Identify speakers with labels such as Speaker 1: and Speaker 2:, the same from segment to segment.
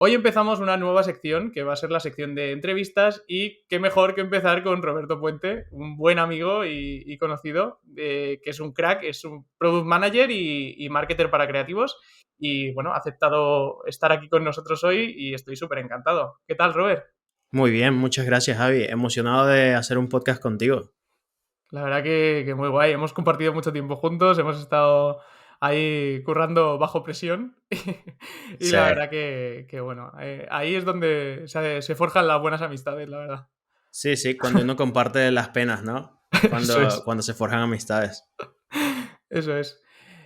Speaker 1: Hoy empezamos una nueva sección que va a ser la sección de entrevistas y qué mejor que empezar con Roberto Puente, un buen amigo y conocido, que es un crack, es un product manager y marketer para creativos y bueno, ha aceptado estar aquí con nosotros hoy y estoy súper encantado. ¿Qué tal, Robert?
Speaker 2: Muy bien, muchas gracias, Javi. Emocionado de hacer un podcast contigo.
Speaker 1: La verdad que muy guay, hemos compartido mucho tiempo juntos, hemos estado ahí currando bajo presión y
Speaker 2: Sí,
Speaker 1: la verdad que bueno, ahí es donde se forjan las buenas amistades, la verdad.
Speaker 2: sí, sí, cuando uno comparte las penas, ¿no?
Speaker 1: Eso
Speaker 2: Cuando,
Speaker 1: es,
Speaker 2: cuando se forjan amistades.
Speaker 1: eso es.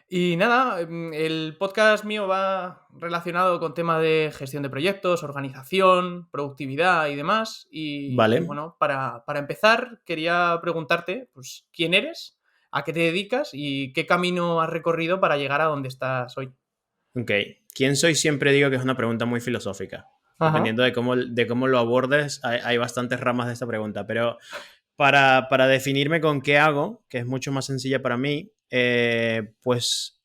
Speaker 1: Y nada, el podcast mío va relacionado con tema de gestión de proyectos, organización, productividad y demás. Y
Speaker 2: Vale,
Speaker 1: bueno, para empezar, quería preguntarte, pues, ¿quién eres? ¿A qué te dedicas? ¿Y qué camino has recorrido para llegar a donde estás hoy?
Speaker 2: ok. ¿Quién soy? Siempre digo que es una pregunta muy filosófica.
Speaker 1: Ajá.
Speaker 2: Dependiendo de cómo lo abordes, hay bastantes ramas de esta pregunta. Pero para definirme con qué hago, que es mucho más sencilla para mí, pues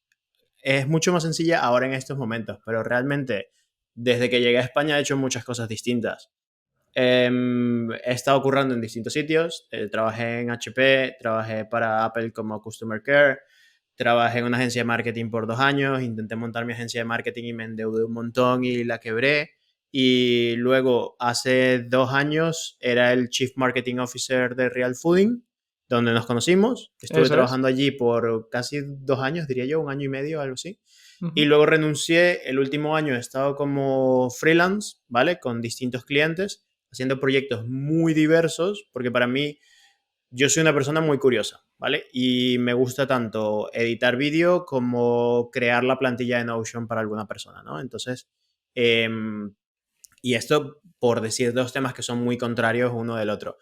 Speaker 2: es mucho más sencilla ahora en estos momentos. Pero realmente, desde que llegué a España he hecho muchas cosas distintas. He estado currando en distintos sitios. Trabajé en HP, trabajé para Apple como Customer Care, trabajé en una agencia de marketing por 2 años, intenté montar mi agencia de marketing y me endeudé un montón y la quebré. Y luego, hace 2 años, era el Chief Marketing Officer de Real Fooding, donde nos conocimos. Estuve
Speaker 1: Eso es.
Speaker 2: trabajando allí por casi 2 años, diría yo, un año y medio, algo así. Y
Speaker 1: Ujú.
Speaker 2: luego renuncié. El último año he estado como freelance, ¿vale? Con distintos clientes, haciendo proyectos muy diversos, porque para mí yo soy una persona muy curiosa, ¿vale? Y me gusta tanto editar vídeo como crear la plantilla de Notion para alguna persona, ¿no? Entonces, eh, y esto por decir dos temas que son muy contrarios uno del otro.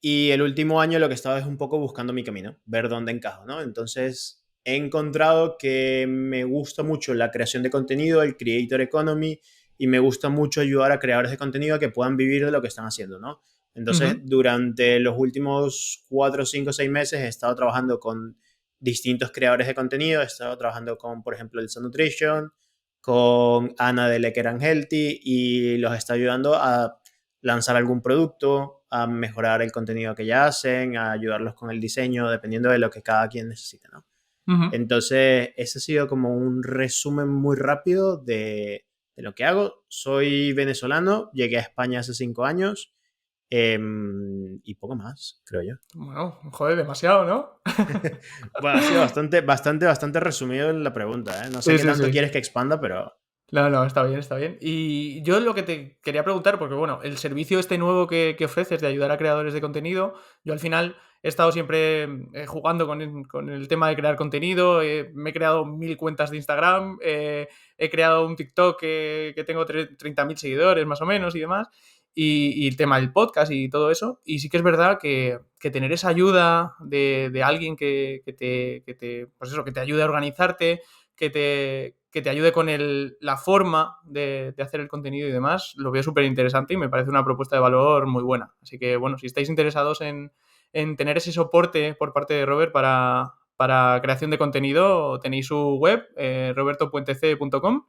Speaker 2: Y el último año lo que estaba es un poco buscando mi camino, ver dónde encajo, ¿no? Entonces he encontrado que me gusta mucho la creación de contenido, el creator economy, y me gusta mucho ayudar a creadores de contenido a que puedan vivir de lo que están haciendo, ¿no? Entonces,
Speaker 1: Ujú.
Speaker 2: durante los últimos 4, 5, 6 meses he estado trabajando con distintos creadores de contenido. He estado trabajando con, por ejemplo, Elsa Nutrition, con Ana de Lecker and Healthy, y los está ayudando a lanzar algún producto, a mejorar el contenido que ya hacen, a ayudarlos con el diseño, dependiendo de lo que cada quien necesite, ¿no?
Speaker 1: Ujú.
Speaker 2: Entonces, ese ha sido como un resumen muy rápido de lo que hago. Soy venezolano, llegué a España hace 5 años, y poco más, creo yo.
Speaker 1: Bueno, joder, demasiado, ¿no?
Speaker 2: Bueno, ha sido bastante resumido en la pregunta, ¿eh? No sé
Speaker 1: Sí,
Speaker 2: qué
Speaker 1: sí,
Speaker 2: tanto
Speaker 1: sí.
Speaker 2: quieres que expanda, pero
Speaker 1: No, no, está bien, está bien. Y yo lo que te quería preguntar, porque bueno, el servicio este nuevo que ofreces de ayudar a creadores de contenido, yo al final he estado siempre jugando con el tema de crear contenido, me he creado 1000 cuentas de Instagram, he creado un TikTok que tengo 30.000 seguidores más o menos y demás, y el tema del podcast y todo eso. Y sí que es verdad que tener esa ayuda de alguien pues eso, que te ayude a organizarte, que te ayude con la forma de hacer el contenido y demás, lo veo súper interesante y me parece una propuesta de valor muy buena. Así que, bueno, si estáis interesados en tener ese soporte por parte de Robert para creación de contenido, tenéis su web, robertopuentec.com,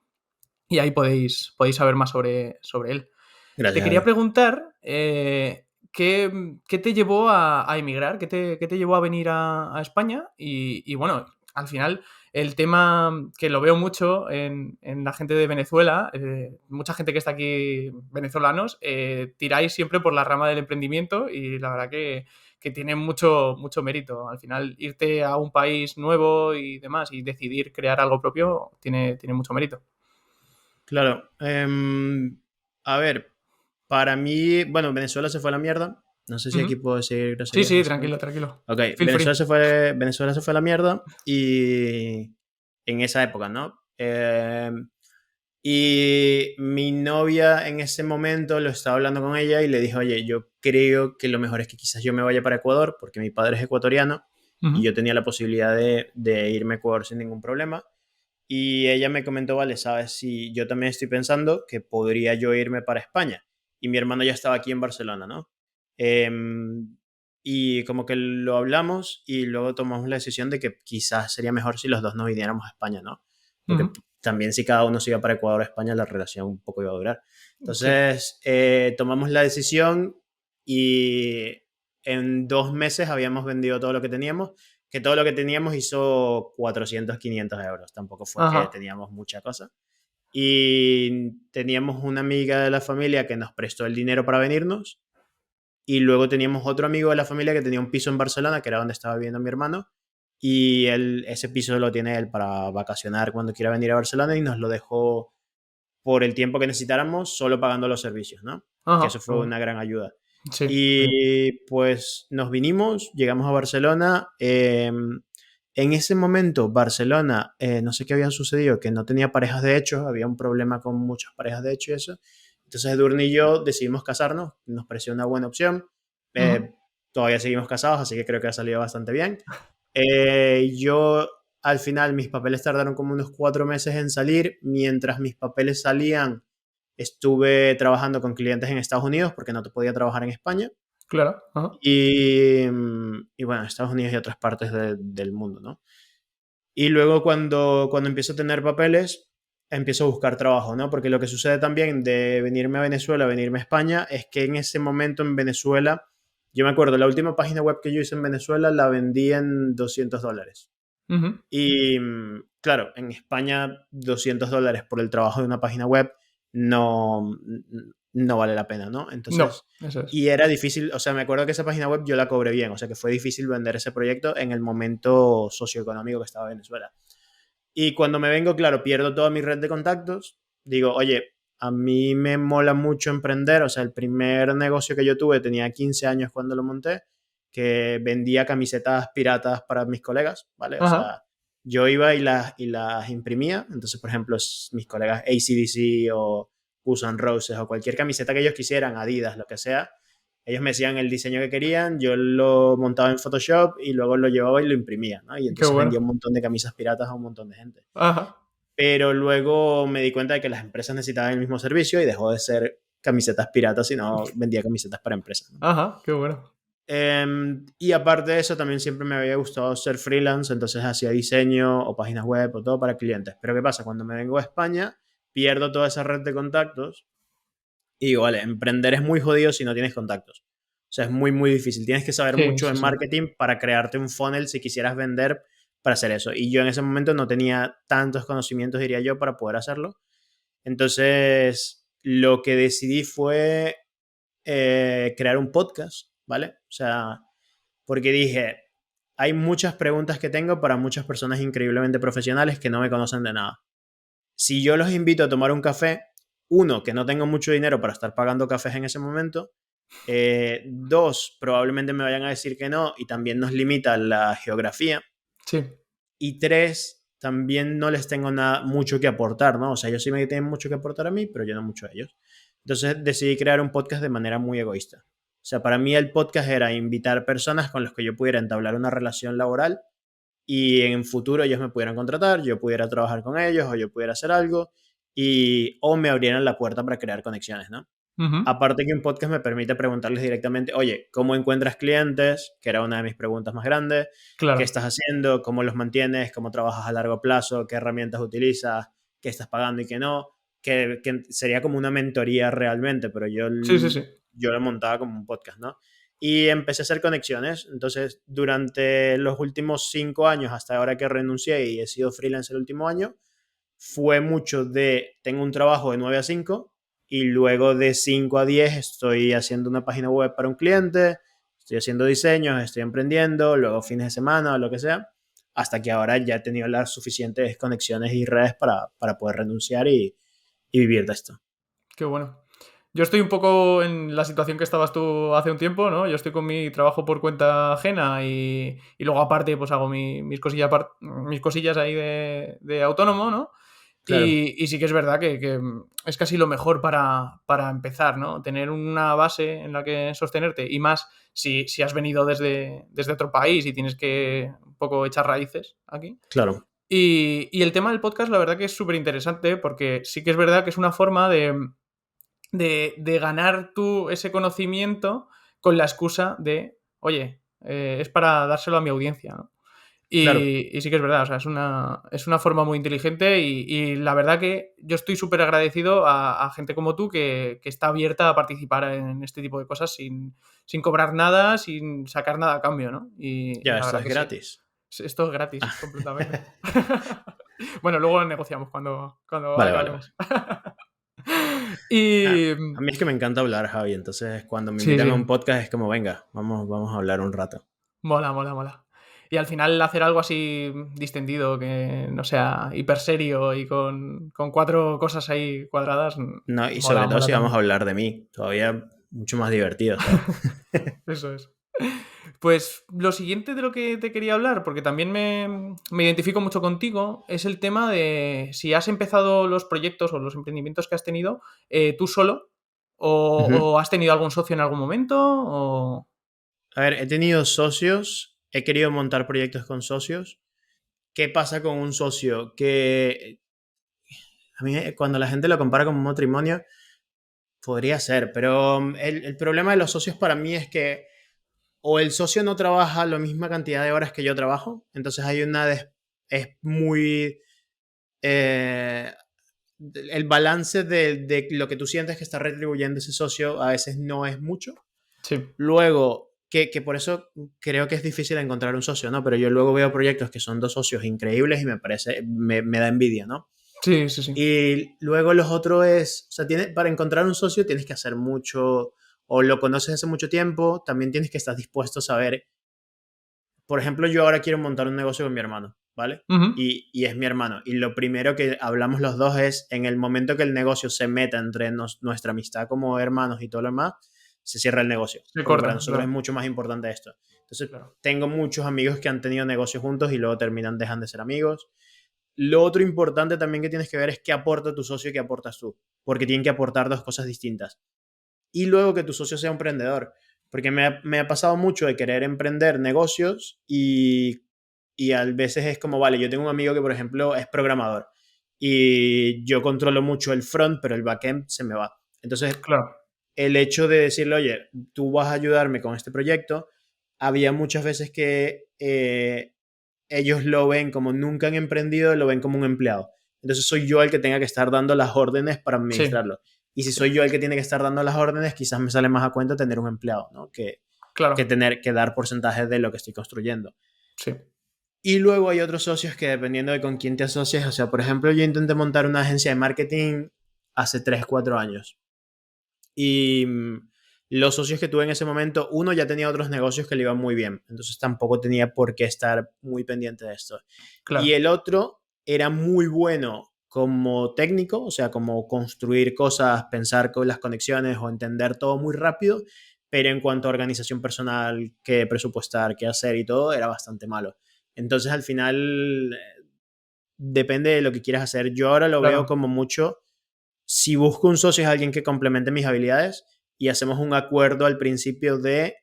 Speaker 1: y ahí podéis saber más sobre él. Te
Speaker 2: gracias,
Speaker 1: quería
Speaker 2: Javi.
Speaker 1: preguntar, ¿qué te llevó a emigrar? ¿Qué te llevó a venir a España? Y bueno, al final, el tema que lo veo mucho en la gente de Venezuela, mucha gente que está aquí, venezolanos, tiráis siempre por la rama del emprendimiento y la verdad que tiene mucho, mucho mérito. Al final, irte a un país nuevo y demás y decidir crear algo propio tiene mucho mérito.
Speaker 2: Claro. A ver, para mí, bueno, Venezuela se fue a la mierda. No sé si aquí
Speaker 1: Ujú.
Speaker 2: puedo decir
Speaker 1: Sí,
Speaker 2: groserías,
Speaker 1: sí, tranquilo,
Speaker 2: básicamente.
Speaker 1: tranquilo.
Speaker 2: Ok,
Speaker 1: Feel free.
Speaker 2: Venezuela se fue a la mierda y en esa época, ¿no? Y mi novia en ese momento lo estaba hablando con ella y le dijo, oye, yo creo que lo mejor es que quizás yo me vaya para Ecuador porque mi padre es ecuatoriano y
Speaker 1: Ujú.
Speaker 2: yo tenía la posibilidad de irme a Ecuador sin ningún problema. Y ella me comentó, vale, sabes, si yo también estoy pensando que podría yo irme para España. Y mi hermano ya estaba aquí en Barcelona, ¿no? Y como que lo hablamos y luego tomamos la decisión de que quizás sería mejor si los dos nos viniéramos a España, ¿no? Porque
Speaker 1: Ujú.
Speaker 2: también si cada uno se iba para Ecuador o España, la relación un poco iba a durar.
Speaker 1: Sí.
Speaker 2: Entonces, tomamos la decisión y en 2 meses habíamos vendido todo lo que teníamos, que todo lo que teníamos hizo 400, 500 euros. Tampoco fue que
Speaker 1: Ajá.
Speaker 2: teníamos mucha cosa. Y teníamos una amiga de la familia que nos prestó el dinero para venirnos. Y luego teníamos otro amigo de la familia que tenía un piso en Barcelona, que era donde estaba viviendo mi hermano. Y ese piso lo tiene él para vacacionar cuando quiera venir a Barcelona y nos lo dejó por el tiempo que necesitáramos, solo pagando los servicios, ¿no? Que
Speaker 1: Ajá.
Speaker 2: eso fue una gran ayuda.
Speaker 1: Sí.
Speaker 2: Y pues nos vinimos, llegamos a Barcelona. En ese momento, Barcelona, no sé qué había sucedido, que no tenía parejas de hecho, había un problema con muchas parejas de hecho y eso. Entonces Edurne y yo decidimos casarnos, nos pareció una buena opción.
Speaker 1: Ujú.
Speaker 2: Todavía seguimos casados, así que creo que ha salido bastante bien. Yo al final mis papeles tardaron como unos 4 meses en salir. Mientras mis papeles salían, estuve trabajando con clientes en Estados Unidos porque no te podía trabajar en España.
Speaker 1: Claro. Ajá.
Speaker 2: Y bueno, Estados Unidos y otras partes del mundo, ¿no? Y luego cuando empiezo a tener papeles, empiezo a buscar trabajo, ¿no? Porque lo que sucede también de venirme a Venezuela, venirme a España, es que en ese momento en Venezuela, yo me acuerdo, la última página web que yo hice en Venezuela la vendí en $200.
Speaker 1: Ujú.
Speaker 2: Y claro, en España $200 por el trabajo de una página web no, no vale la pena, ¿no?
Speaker 1: No,
Speaker 2: Entonces,
Speaker 1: eso es.
Speaker 2: y era difícil, o sea, me acuerdo que esa página web yo la cobré bien, o sea, que fue difícil vender ese proyecto en el momento socioeconómico que estaba Venezuela. Y cuando me vengo, claro, pierdo toda mi red de contactos, digo, oye, a mí me mola mucho emprender, o sea, el primer negocio que yo tuve tenía 15 años cuando lo monté, que vendía camisetas piratas para mis colegas, ¿vale? O
Speaker 1: Ajá.
Speaker 2: sea, yo iba y las imprimía, entonces, por ejemplo, mis colegas AC/DC o Guns N' Roses o cualquier camiseta que ellos quisieran, Adidas, lo que sea, ellos me decían el diseño que querían, yo lo montaba en Photoshop y luego lo llevaba y lo imprimía, ¿no? Y
Speaker 1: Qué
Speaker 2: entonces vendía un
Speaker 1: bueno.
Speaker 2: montón de camisas piratas a un montón de gente.
Speaker 1: Ajá.
Speaker 2: Pero luego me di cuenta de que las empresas necesitaban el mismo servicio y dejó de ser camisetas piratas, sino vendía camisetas para empresas, ¿no?
Speaker 1: Ajá. Qué bueno.
Speaker 2: Y aparte de eso, también siempre me había gustado ser freelance, entonces hacía diseño o páginas web o todo para clientes. Pero ¿qué pasa? Cuando me vengo a España, pierdo toda esa red de contactos y digo, vale, emprender es muy jodido si no tienes contactos. O sea, es muy, muy difícil. Tienes que saber
Speaker 1: Sí,
Speaker 2: mucho
Speaker 1: sí,
Speaker 2: en
Speaker 1: sí.
Speaker 2: marketing para crearte un funnel si quisieras vender para hacer eso. Y yo en ese momento no tenía tantos conocimientos, diría yo, para poder hacerlo. Entonces, lo que decidí fue crear un podcast, ¿vale? O sea, porque dije, hay muchas preguntas que tengo para muchas personas increíblemente profesionales que no me conocen de nada. Si yo los invito a tomar un café, uno, que no tengo mucho dinero para estar pagando cafés en ese momento, dos, probablemente me vayan a decir que no y también nos limita la geografía.
Speaker 1: Sí.
Speaker 2: Y tres, también no les tengo nada, mucho que aportar, ¿no? O sea, ellos sí me tienen mucho que aportar a mí, pero yo no mucho a ellos. Entonces decidí crear un podcast de manera muy egoísta. O sea, para mí el podcast era invitar personas con las que yo pudiera entablar una relación laboral y en futuro ellos me pudieran contratar, yo pudiera trabajar con ellos o yo pudiera hacer algo o me abrieran la puerta para crear conexiones, ¿no?
Speaker 1: Ujú.
Speaker 2: Aparte que un podcast me permite preguntarles directamente, oye, ¿cómo encuentras clientes? Que era una de mis preguntas más grandes. ¿Qué
Speaker 1: Claro.
Speaker 2: estás haciendo? ¿Cómo los mantienes? ¿Cómo trabajas a largo plazo? ¿Qué herramientas utilizas? ¿Qué estás pagando y qué no? Que sería como una mentoría realmente, pero
Speaker 1: Sí, sí, sí.
Speaker 2: yo lo montaba como un podcast, ¿no? Y empecé a hacer conexiones. Entonces, durante los últimos 5 años, hasta ahora que renuncié y he sido freelance el último año, fue mucho tengo un trabajo de 9 a 5 y luego de 5 a 10 estoy haciendo una página web para un cliente, estoy haciendo diseños, estoy emprendiendo, luego fines de semana o lo que sea, hasta que ahora ya he tenido las suficientes conexiones y redes para poder renunciar y vivir de esto.
Speaker 1: Qué bueno. Yo estoy un poco en la situación que estabas tú hace un tiempo, ¿no? Yo estoy con mi trabajo por cuenta ajena y luego aparte pues hago mis cosillas, mis cosillas ahí de autónomo, ¿no?
Speaker 2: Claro,
Speaker 1: Y sí que es verdad que es casi lo mejor para empezar, ¿no? Tener una base en la que sostenerte y más si has venido desde otro país y tienes que un poco echar raíces aquí.
Speaker 2: claro,
Speaker 1: Y el tema del podcast, la verdad que es súper interesante porque sí que es verdad que es una forma de ganar tú ese conocimiento con la excusa de, oye, es para dárselo a mi audiencia, ¿no?
Speaker 2: Claro.
Speaker 1: Y sí que es verdad, o sea, es una forma muy inteligente y la verdad que yo estoy súper agradecido a gente como tú que está abierta a participar en este tipo de cosas sin cobrar nada, sin sacar nada a cambio, ¿no? Y
Speaker 2: Ya,
Speaker 1: la
Speaker 2: esto
Speaker 1: verdad
Speaker 2: es
Speaker 1: que sí.
Speaker 2: gratis.
Speaker 1: Esto es gratis, completamente. Bueno, luego negociamos cuando
Speaker 2: Vale, vale, vale.
Speaker 1: acabemos. Y
Speaker 2: A mí es que me encanta hablar, Javi. Entonces, cuando me
Speaker 1: sí,
Speaker 2: invitan a
Speaker 1: sí,
Speaker 2: un podcast es como, venga, vamos a hablar un rato.
Speaker 1: mola, mola, mola. Y al final hacer algo así distendido, que no sea hiper serio y con cuatro cosas ahí cuadradas,
Speaker 2: No, y
Speaker 1: mola,
Speaker 2: sobre todo
Speaker 1: mola
Speaker 2: si vamos a
Speaker 1: también.
Speaker 2: hablar de mí, todavía mucho más divertido, ¿sabes?
Speaker 1: Eso es. Pues lo siguiente de lo que te quería hablar, porque también me identifico mucho contigo, es el tema de si has empezado los proyectos o los emprendimientos que has tenido tú solo
Speaker 2: Ujú.
Speaker 1: o has tenido algún socio en algún momento o...
Speaker 2: A ver, he tenido socios, he querido montar proyectos con socios. ¿Qué pasa con un socio? Que a mí, cuando la gente lo compara con un matrimonio, podría ser, pero el problema de los socios para mí es que o el socio no trabaja la misma cantidad de horas que yo trabajo, entonces hay es muy... eh, el balance de lo que tú sientes que está retribuyendo ese socio a veces no es mucho.
Speaker 1: Sí.
Speaker 2: Luego, que por eso creo que es difícil encontrar un socio, ¿no? Pero yo luego veo proyectos que son dos socios increíbles y me da envidia, ¿no?
Speaker 1: Sí, sí, sí.
Speaker 2: Y luego los otros es, o sea, para encontrar un socio tienes que hacer mucho, o lo conoces hace mucho tiempo, también tienes que estar dispuesto a saber. Por ejemplo, yo ahora quiero montar un negocio con mi hermano, ¿vale?
Speaker 1: Ujú.
Speaker 2: Y es mi hermano. Y lo primero que hablamos los dos es, en el momento que el negocio se meta entre nuestra amistad como hermanos y todo lo demás, se cierra el negocio.
Speaker 1: Se
Speaker 2: Porque para
Speaker 1: corta,
Speaker 2: nosotros es
Speaker 1: claro,
Speaker 2: mucho más importante esto. Entonces,
Speaker 1: claro.
Speaker 2: tengo muchos amigos que han tenido negocios juntos y luego dejan de ser amigos. Lo otro importante también que tienes que ver es qué aporta tu socio y qué aportas tú. Porque tienen que aportar dos cosas distintas. Y luego que tu socio sea un emprendedor. Porque me ha pasado mucho de querer emprender negocios y a veces es como, vale, yo tengo un amigo que, por ejemplo, es programador y yo controlo mucho el front, pero el backend se me va. Entonces,
Speaker 1: Claro.
Speaker 2: el hecho de decirle, oye, tú vas a ayudarme con este proyecto, había muchas veces que ellos lo ven como nunca han emprendido, lo ven como un empleado. Entonces soy yo el que tenga que estar dando las órdenes para
Speaker 1: Sí,
Speaker 2: administrarlo. Y si
Speaker 1: sí.
Speaker 2: soy yo el que tiene que estar dando las órdenes, quizás me sale más a cuenta tener un empleado, ¿no? Que
Speaker 1: Claro.
Speaker 2: tener que dar porcentajes de lo que estoy construyendo.
Speaker 1: Sí.
Speaker 2: Y luego hay otros socios que dependiendo de con quién te asocias, o sea, por ejemplo, yo intenté montar una agencia de marketing hace 3 4 años. Y los socios que tuve en ese momento, uno ya tenía otros negocios que le iban muy bien, entonces tampoco tenía por qué estar muy pendiente de esto. Y
Speaker 1: Claro.
Speaker 2: el otro era muy bueno como técnico, o sea, como construir cosas, pensar con las conexiones o entender todo muy rápido, pero en cuanto a organización personal, qué presupuestar, qué hacer y todo, era bastante malo. Entonces al final depende de lo que quieras hacer. Yo ahora lo veo
Speaker 1: Claro.
Speaker 2: como mucho, si busco un socio es alguien que complemente mis habilidades y hacemos un acuerdo al principio de,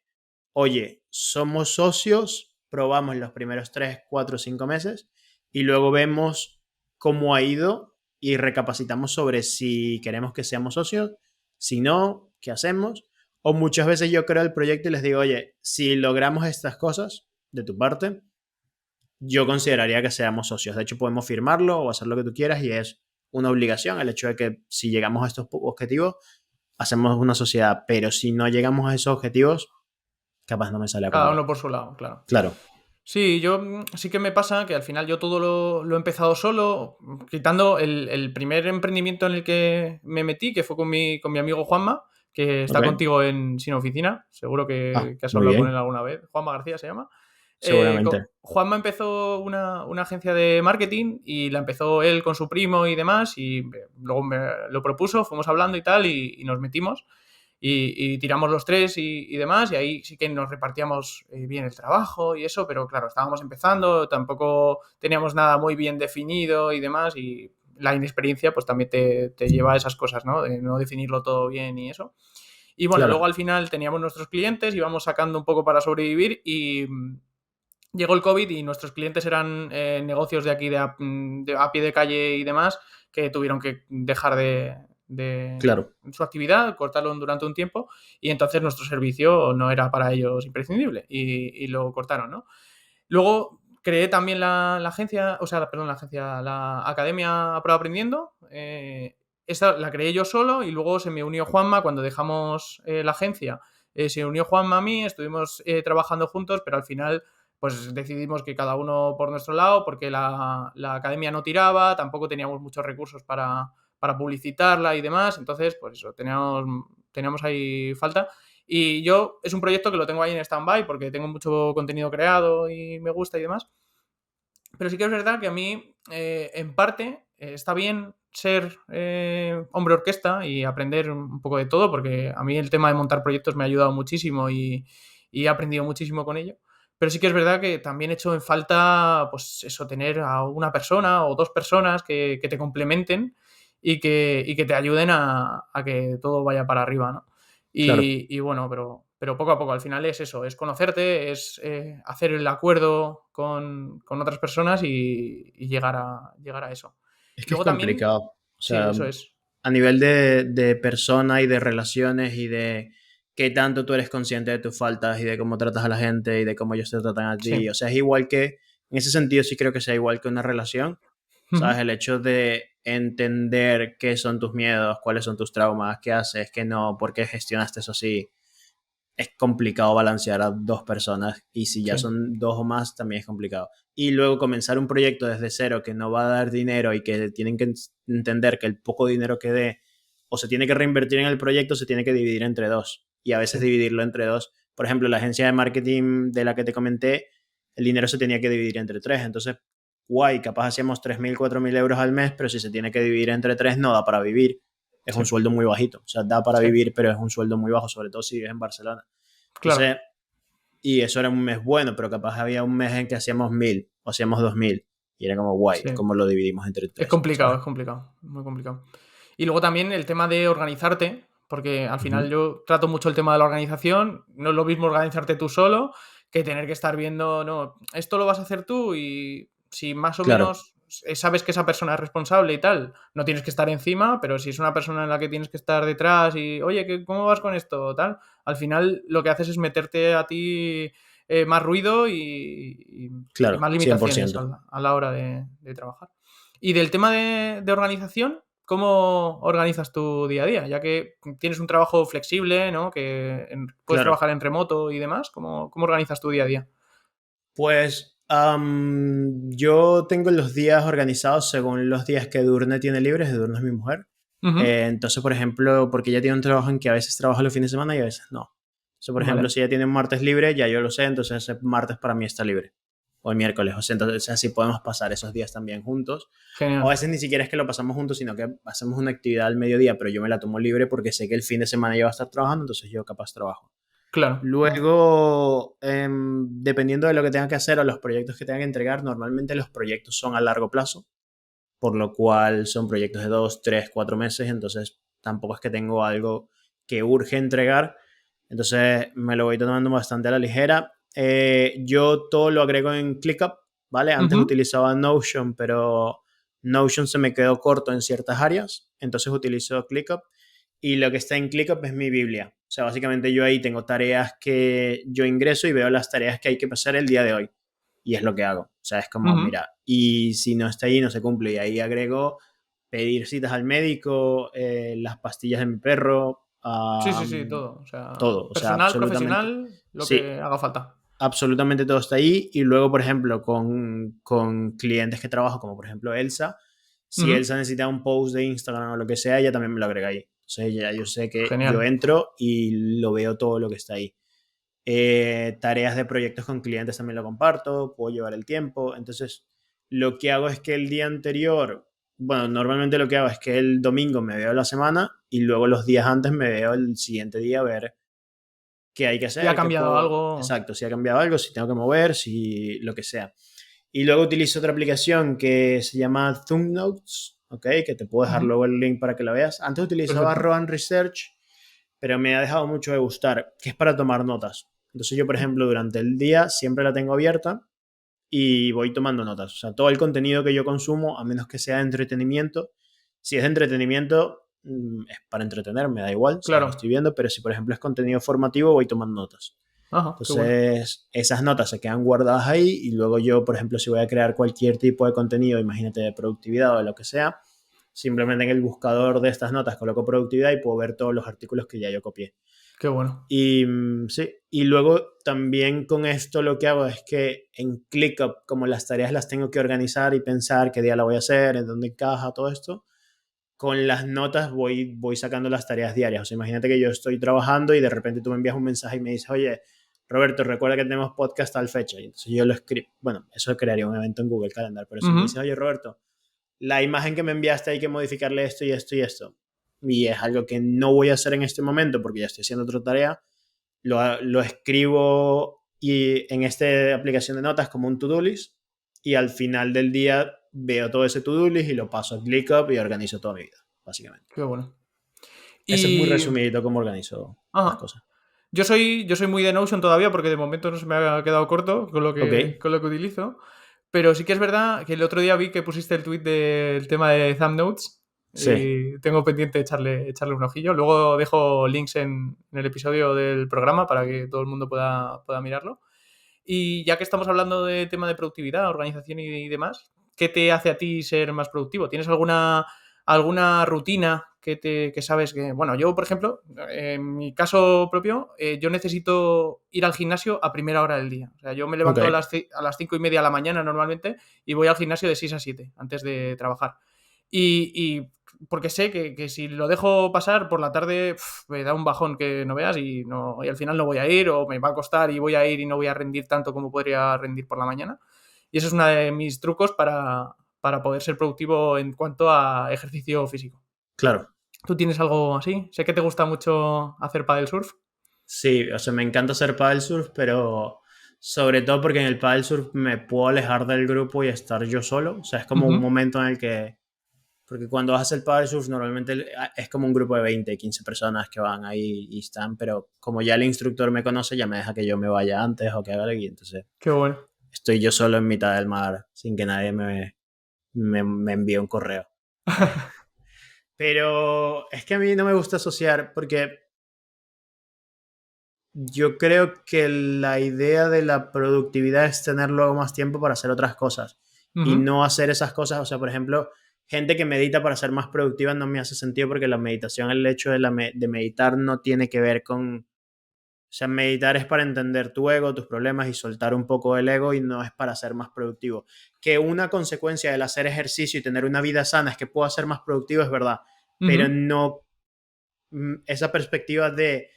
Speaker 2: oye, somos socios, probamos los primeros 3 4 5 meses y luego vemos cómo ha ido y recapacitamos sobre si queremos que seamos socios, si no, qué hacemos. O muchas veces yo creo el proyecto y les digo, oye, si logramos estas cosas de tu parte, yo consideraría que seamos socios. De hecho, podemos firmarlo o hacer lo que tú quieras y es una obligación el hecho de que si llegamos a estos objetivos, hacemos una sociedad. Pero si no llegamos a esos objetivos, capaz no me sale a
Speaker 1: Cada
Speaker 2: cuenta.
Speaker 1: uno por su lado, claro.
Speaker 2: Claro.
Speaker 1: Sí, yo sí que me pasa que al final yo todo lo he empezado solo, quitando el primer emprendimiento en el que me metí, que fue con mi amigo Juanma, que está
Speaker 2: Ok.
Speaker 1: contigo en Sin Oficina, seguro
Speaker 2: Ah,
Speaker 1: que has
Speaker 2: muy
Speaker 1: hablado con él
Speaker 2: bien.
Speaker 1: alguna vez. Juanma García se llama.
Speaker 2: Seguramente.
Speaker 1: Juanma empezó una agencia de marketing y la empezó él con su primo y demás, y luego me lo propuso, fuimos hablando y tal, y nos metimos. Y tiramos los tres y demás, y ahí sí que nos repartíamos bien el trabajo y eso, pero claro, estábamos empezando, tampoco teníamos nada muy bien definido y demás, y la inexperiencia pues también te lleva a esas cosas, ¿no? De no definirlo todo bien y eso. Y bueno, luego
Speaker 2: Claro.
Speaker 1: al final teníamos nuestros clientes, íbamos sacando un poco para sobrevivir y llegó el COVID y nuestros clientes eran negocios de aquí de a pie de calle y demás que tuvieron que dejar de
Speaker 2: Claro.
Speaker 1: su actividad, cortarlo durante un tiempo y entonces nuestro servicio no era para ellos imprescindible y lo cortaron, ¿no? Luego creé también la agencia, o sea, perdón, la agencia, la Academia Pro Aprendiendo. Esta la creé yo solo y luego se me unió Juanma cuando dejamos la agencia. Se unió Juanma a mí, estuvimos trabajando juntos, pero al final pues decidimos que cada uno por nuestro lado, porque la academia no tiraba, tampoco teníamos muchos recursos para publicitarla y demás, entonces pues eso, teníamos ahí falta. Y yo es un proyecto que lo tengo ahí en stand-by porque tengo mucho contenido creado y me gusta y demás. Pero sí que es verdad que a mí, en parte, está bien ser hombre orquesta y aprender un poco de todo, porque a mí el tema de montar proyectos me ha ayudado muchísimo y he aprendido muchísimo con ello. Pero sí que es verdad que también he hecho en falta, pues eso, tener a una persona o dos personas que te complementen y que te ayuden a que todo vaya para arriba, ¿no?
Speaker 2: Claro.
Speaker 1: Y bueno, pero poco a poco, al final es eso, es conocerte, es hacer el acuerdo con otras personas y llegar a eso.
Speaker 2: Es
Speaker 1: Y
Speaker 2: que es
Speaker 1: luego también,
Speaker 2: complicado. O
Speaker 1: sí,
Speaker 2: sea,
Speaker 1: eso es.
Speaker 2: a nivel de persona y de relaciones y de qué tanto tú eres consciente de tus faltas y de cómo tratas a la gente y de cómo ellos te tratan a ti. O
Speaker 1: Sí.
Speaker 2: sea, es igual que, en ese sentido sí creo que sea igual que una relación. ¿Sabes?
Speaker 1: Ujú.
Speaker 2: El hecho de entender qué son tus miedos, cuáles son tus traumas, qué haces, qué no, por qué gestionaste eso así. Es complicado balancear a dos personas y si ya
Speaker 1: Sí,
Speaker 2: son dos o más también es complicado. Y luego comenzar un proyecto desde cero que no va a dar dinero y que tienen que entender que el poco dinero que dé o se tiene que reinvertir en el proyecto se tiene que dividir entre dos y a veces
Speaker 1: sí,
Speaker 2: dividirlo entre dos. Por ejemplo, la agencia de marketing de la que te comenté, el dinero se tenía que dividir entre tres. Entonces, guay, capaz hacíamos 3.000, 4.000 euros al mes, pero si se tiene que dividir entre tres no da para vivir. Es un
Speaker 1: sí,
Speaker 2: sueldo muy bajito. O sea, da para
Speaker 1: sí.
Speaker 2: vivir, pero es un sueldo muy bajo, sobre todo si vives en Barcelona.
Speaker 1: Claro.
Speaker 2: Entonces, y eso era un mes bueno, pero capaz había un mes en que hacíamos 1.000 o hacíamos 2.000 y era como guay,
Speaker 1: Sí.
Speaker 2: ¿cómo lo dividimos entre tres? ¿Sabes?
Speaker 1: Es complicado, muy complicado. Y luego también el tema de organizarte, porque al final
Speaker 2: Ujú.
Speaker 1: yo trato mucho el tema de la organización. No es lo mismo organizarte tú solo que tener que estar viendo, no, esto lo vas a hacer tú y si más o
Speaker 2: Claro,
Speaker 1: menos sabes que esa persona es responsable y tal, no tienes que estar encima, pero si es una persona en la que tienes que estar detrás y, oye, ¿cómo vas con esto? Tal, al final lo que haces es meterte a ti más ruido y
Speaker 2: claro,
Speaker 1: más limitaciones
Speaker 2: 100%.
Speaker 1: a la hora de trabajar. Y del tema de organización, ¿cómo organizas tu día a día? Ya que tienes un trabajo flexible, ¿no? Que puedes
Speaker 2: Claro.
Speaker 1: trabajar en remoto y demás. ¿Cómo organizas tu día a día?
Speaker 2: Pues yo tengo los días organizados según los días que Durne tiene libres, Durne es mi mujer.
Speaker 1: Ujú.
Speaker 2: Entonces, por ejemplo, porque ella tiene un trabajo en que a veces trabaja los fines de semana y a veces no. Entonces, por ejemplo,
Speaker 1: Vale,
Speaker 2: si ella tiene un martes libre, ya yo lo sé, entonces ese martes para mí está libre. O el miércoles, o sea, entonces así podemos pasar esos días también juntos. O a
Speaker 1: genial.
Speaker 2: veces ni siquiera es que lo pasamos juntos, sino que hacemos una actividad al mediodía, pero yo me la tomo libre porque sé que el fin de semana ella va a estar trabajando, entonces yo capaz trabajo.
Speaker 1: Claro.
Speaker 2: Luego, dependiendo de lo que tenga que hacer o los proyectos que tenga que entregar, normalmente los proyectos son a largo plazo, por lo cual son proyectos de 2, 3, 4 meses, entonces tampoco es que tengo algo que urge entregar, entonces me lo voy tomando bastante a la ligera. Yo todo lo agrego en ClickUp, ¿vale? Antes
Speaker 1: Ujú.
Speaker 2: utilizaba Notion, pero Notion se me quedó corto en ciertas áreas, entonces utilizo ClickUp y lo que está en ClickUp es mi Biblia. O sea, básicamente yo ahí tengo tareas que yo ingreso y veo las tareas que hay que pasar el día de hoy. Y es lo que hago. O sea, es como,
Speaker 1: Ujú.
Speaker 2: mira, y si no está ahí, no se cumple. Y ahí agrego pedir citas al médico, las pastillas de mi perro,
Speaker 1: Sí, sí, sí, todo. O sea,
Speaker 2: todo. O sea,
Speaker 1: personal,
Speaker 2: absolutamente.
Speaker 1: profesional, lo
Speaker 2: Sí,
Speaker 1: que haga falta.
Speaker 2: absolutamente todo está ahí. Y luego, por ejemplo, con clientes que trabajo, como por ejemplo Elsa, si
Speaker 1: Ujú.
Speaker 2: Elsa necesita un post de Instagram o lo que sea, ella también me lo agrega ahí. Entonces ya yo sé que yo
Speaker 1: Genial.
Speaker 2: entro y lo veo todo lo que está ahí. Tareas de proyectos con clientes también lo comparto, puedo llevar el tiempo. Entonces, lo que hago es que el día anterior, bueno, normalmente lo que hago es que el domingo me veo la semana y luego los días antes me veo el siguiente día a ver qué hay que
Speaker 1: ¿Y ha
Speaker 2: hacer, qué
Speaker 1: cambiado
Speaker 2: puedo,
Speaker 1: algo?
Speaker 2: exacto, si ha cambiado algo, si tengo que mover, si lo que sea. Y luego utilizo otra aplicación que se llama Zoom Notes, ¿ok? Que te puedo dejar
Speaker 1: Ujú.
Speaker 2: luego el link para que la veas. Antes utilizaba
Speaker 1: Perfecto.
Speaker 2: Rowan Research, pero me ha dejado mucho de gustar, que es para tomar notas. Entonces yo, por ejemplo, durante el día siempre la tengo abierta y voy tomando notas. O sea, todo el contenido que yo consumo, a menos que sea de entretenimiento, si es de entretenimiento, es para entretenerme, da igual, ¿sabes? Lo
Speaker 1: Claro.
Speaker 2: estoy viendo, pero si, por ejemplo, es contenido formativo, voy tomando notas.
Speaker 1: Ajá, qué bueno.
Speaker 2: Entonces, esas notas se quedan guardadas ahí y luego yo, por ejemplo, si voy a crear cualquier tipo de contenido, imagínate de productividad o de lo que sea, simplemente en el buscador de estas notas coloco productividad y puedo ver todos los artículos que ya yo copié.
Speaker 1: Qué bueno.
Speaker 2: Y sí, y luego también con esto lo que hago es que en ClickUp, como las tareas las tengo que organizar y pensar qué día la voy a hacer, en dónde encaja todo esto, con las notas voy sacando las tareas diarias. O sea, imagínate que yo estoy trabajando y de repente tú me envías un mensaje y me dices, oye, Roberto, recuerda que tenemos podcast tal fecha. Y entonces yo lo escribo. Bueno, eso crearía un evento en Google Calendar, pero si me
Speaker 1: Ujú.
Speaker 2: dices, oye, Roberto, la imagen que me enviaste hay que modificarle esto y esto y esto. Y es algo que no voy a hacer en este momento porque ya estoy haciendo otra tarea. Lo escribo y en esta aplicación de notas como un to-do list y al final del día veo todo ese to-do list y lo paso a ClickUp y organizo toda mi vida, básicamente.
Speaker 1: Qué bueno.
Speaker 2: Ese es muy
Speaker 1: Y...
Speaker 2: resumidito cómo organizo las
Speaker 1: Ajá.
Speaker 2: cosas.
Speaker 1: Yo soy muy de Notion todavía porque de momento no se me ha quedado corto con lo
Speaker 2: Ok,
Speaker 1: que utilizo. Pero sí que es verdad que el otro día vi que pusiste el tweet del tema de Thumbnotes
Speaker 2: sí,
Speaker 1: y tengo pendiente echarle un ojillo. Luego dejo links en el episodio del programa para que todo el mundo pueda mirarlo. Y ya que estamos hablando de tema de productividad, organización y demás, ¿qué te hace a ti ser más productivo? ¿Tienes alguna rutina que sabes que, bueno, yo, por ejemplo, en mi caso propio, yo necesito ir al gimnasio a primera hora del día. O sea, yo me
Speaker 2: ok,
Speaker 1: levanto a las 5:30 de la mañana normalmente y voy al gimnasio de 6 a 7 antes de trabajar. Y porque sé que si lo dejo pasar por la tarde me da un bajón que no veas y al final no voy a ir o me va a costar y voy a ir y no voy a rendir tanto como podría rendir por la mañana. Y eso es uno de mis trucos para poder ser productivo en cuanto a ejercicio físico.
Speaker 2: claro.
Speaker 1: ¿Tú tienes algo así? Sé que te gusta mucho hacer paddle surf.
Speaker 2: Sí, o sea, me encanta hacer paddle surf, pero sobre todo porque en el paddle surf me puedo alejar del grupo y estar yo solo. O sea, es como un
Speaker 1: Ujú.
Speaker 2: momento en el que porque cuando vas el paddle surf normalmente es como un grupo de 20, 15 personas que van ahí y están, pero como ya el instructor me conoce, ya me deja que yo me vaya antes o que haga algo y entonces
Speaker 1: Qué bueno.
Speaker 2: estoy yo solo en mitad del mar sin que nadie me envíe un correo. Pero es que a mí no me gusta asociar porque yo creo que la idea de la productividad es tener luego más tiempo para hacer otras cosas y
Speaker 1: Ujú.
Speaker 2: no hacer esas cosas. O sea, por ejemplo, gente que medita para ser más productiva no me hace sentido porque la meditación, el hecho de meditar no tiene que ver con... O sea, meditar es para entender tu ego, tus problemas y soltar un poco el ego y no es para ser más productivo. Que una consecuencia del hacer ejercicio y tener una vida sana es que puedo ser más productivo, es verdad, pero
Speaker 1: Ujú.
Speaker 2: no esa perspectiva de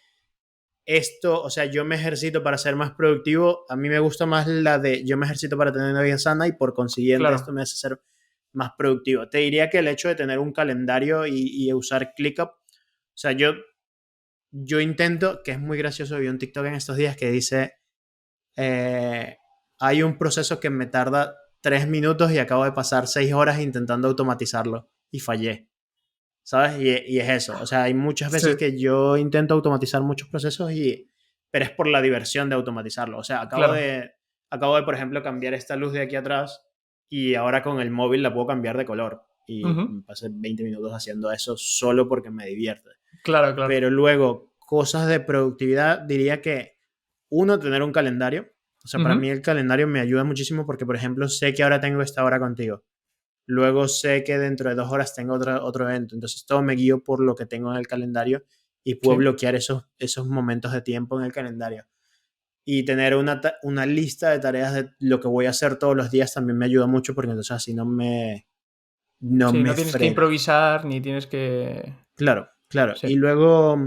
Speaker 2: esto, o sea, yo me ejercito para ser más productivo, a mí me gusta más la de yo me ejercito para tener una vida sana y por consiguiente esto
Speaker 1: Claro.
Speaker 2: me hace ser más productivo. Te diría que el hecho de tener un calendario y usar ClickUp, o sea, yo intento, que es muy gracioso, vi un TikTok en estos días que dice, eh, hay un proceso que me tarda 3 minutos y acabo de pasar 6 horas intentando automatizarlo y fallé. ¿Sabes? Y es eso. O sea, hay muchas
Speaker 1: Sí,
Speaker 2: veces que yo intento automatizar muchos procesos pero es por la diversión de automatizarlo. O sea,
Speaker 1: claro.
Speaker 2: acabo de, por ejemplo, cambiar esta luz de aquí atrás y ahora con el móvil la puedo cambiar de color. Y
Speaker 1: Ujú.
Speaker 2: me pasé 20 minutos haciendo eso solo porque me divierte.
Speaker 1: Claro, claro.
Speaker 2: Pero luego, cosas de productividad, diría que uno, tener un calendario. O sea, para
Speaker 1: Ujú.
Speaker 2: mí el calendario me ayuda muchísimo porque, por ejemplo, sé que ahora tengo esta hora contigo. Luego sé que dentro de 2 horas tengo otro evento. Entonces todo me guío por lo que tengo en el calendario y puedo
Speaker 1: Sí.
Speaker 2: bloquear esos momentos de tiempo en el calendario. Y tener una lista de tareas de lo que voy a hacer todos los días también me ayuda mucho porque entonces así no
Speaker 1: Sí, no
Speaker 2: me
Speaker 1: tienes que
Speaker 2: frena.
Speaker 1: improvisar ni tienes que...
Speaker 2: Claro, claro.
Speaker 1: Sí.
Speaker 2: Y luego,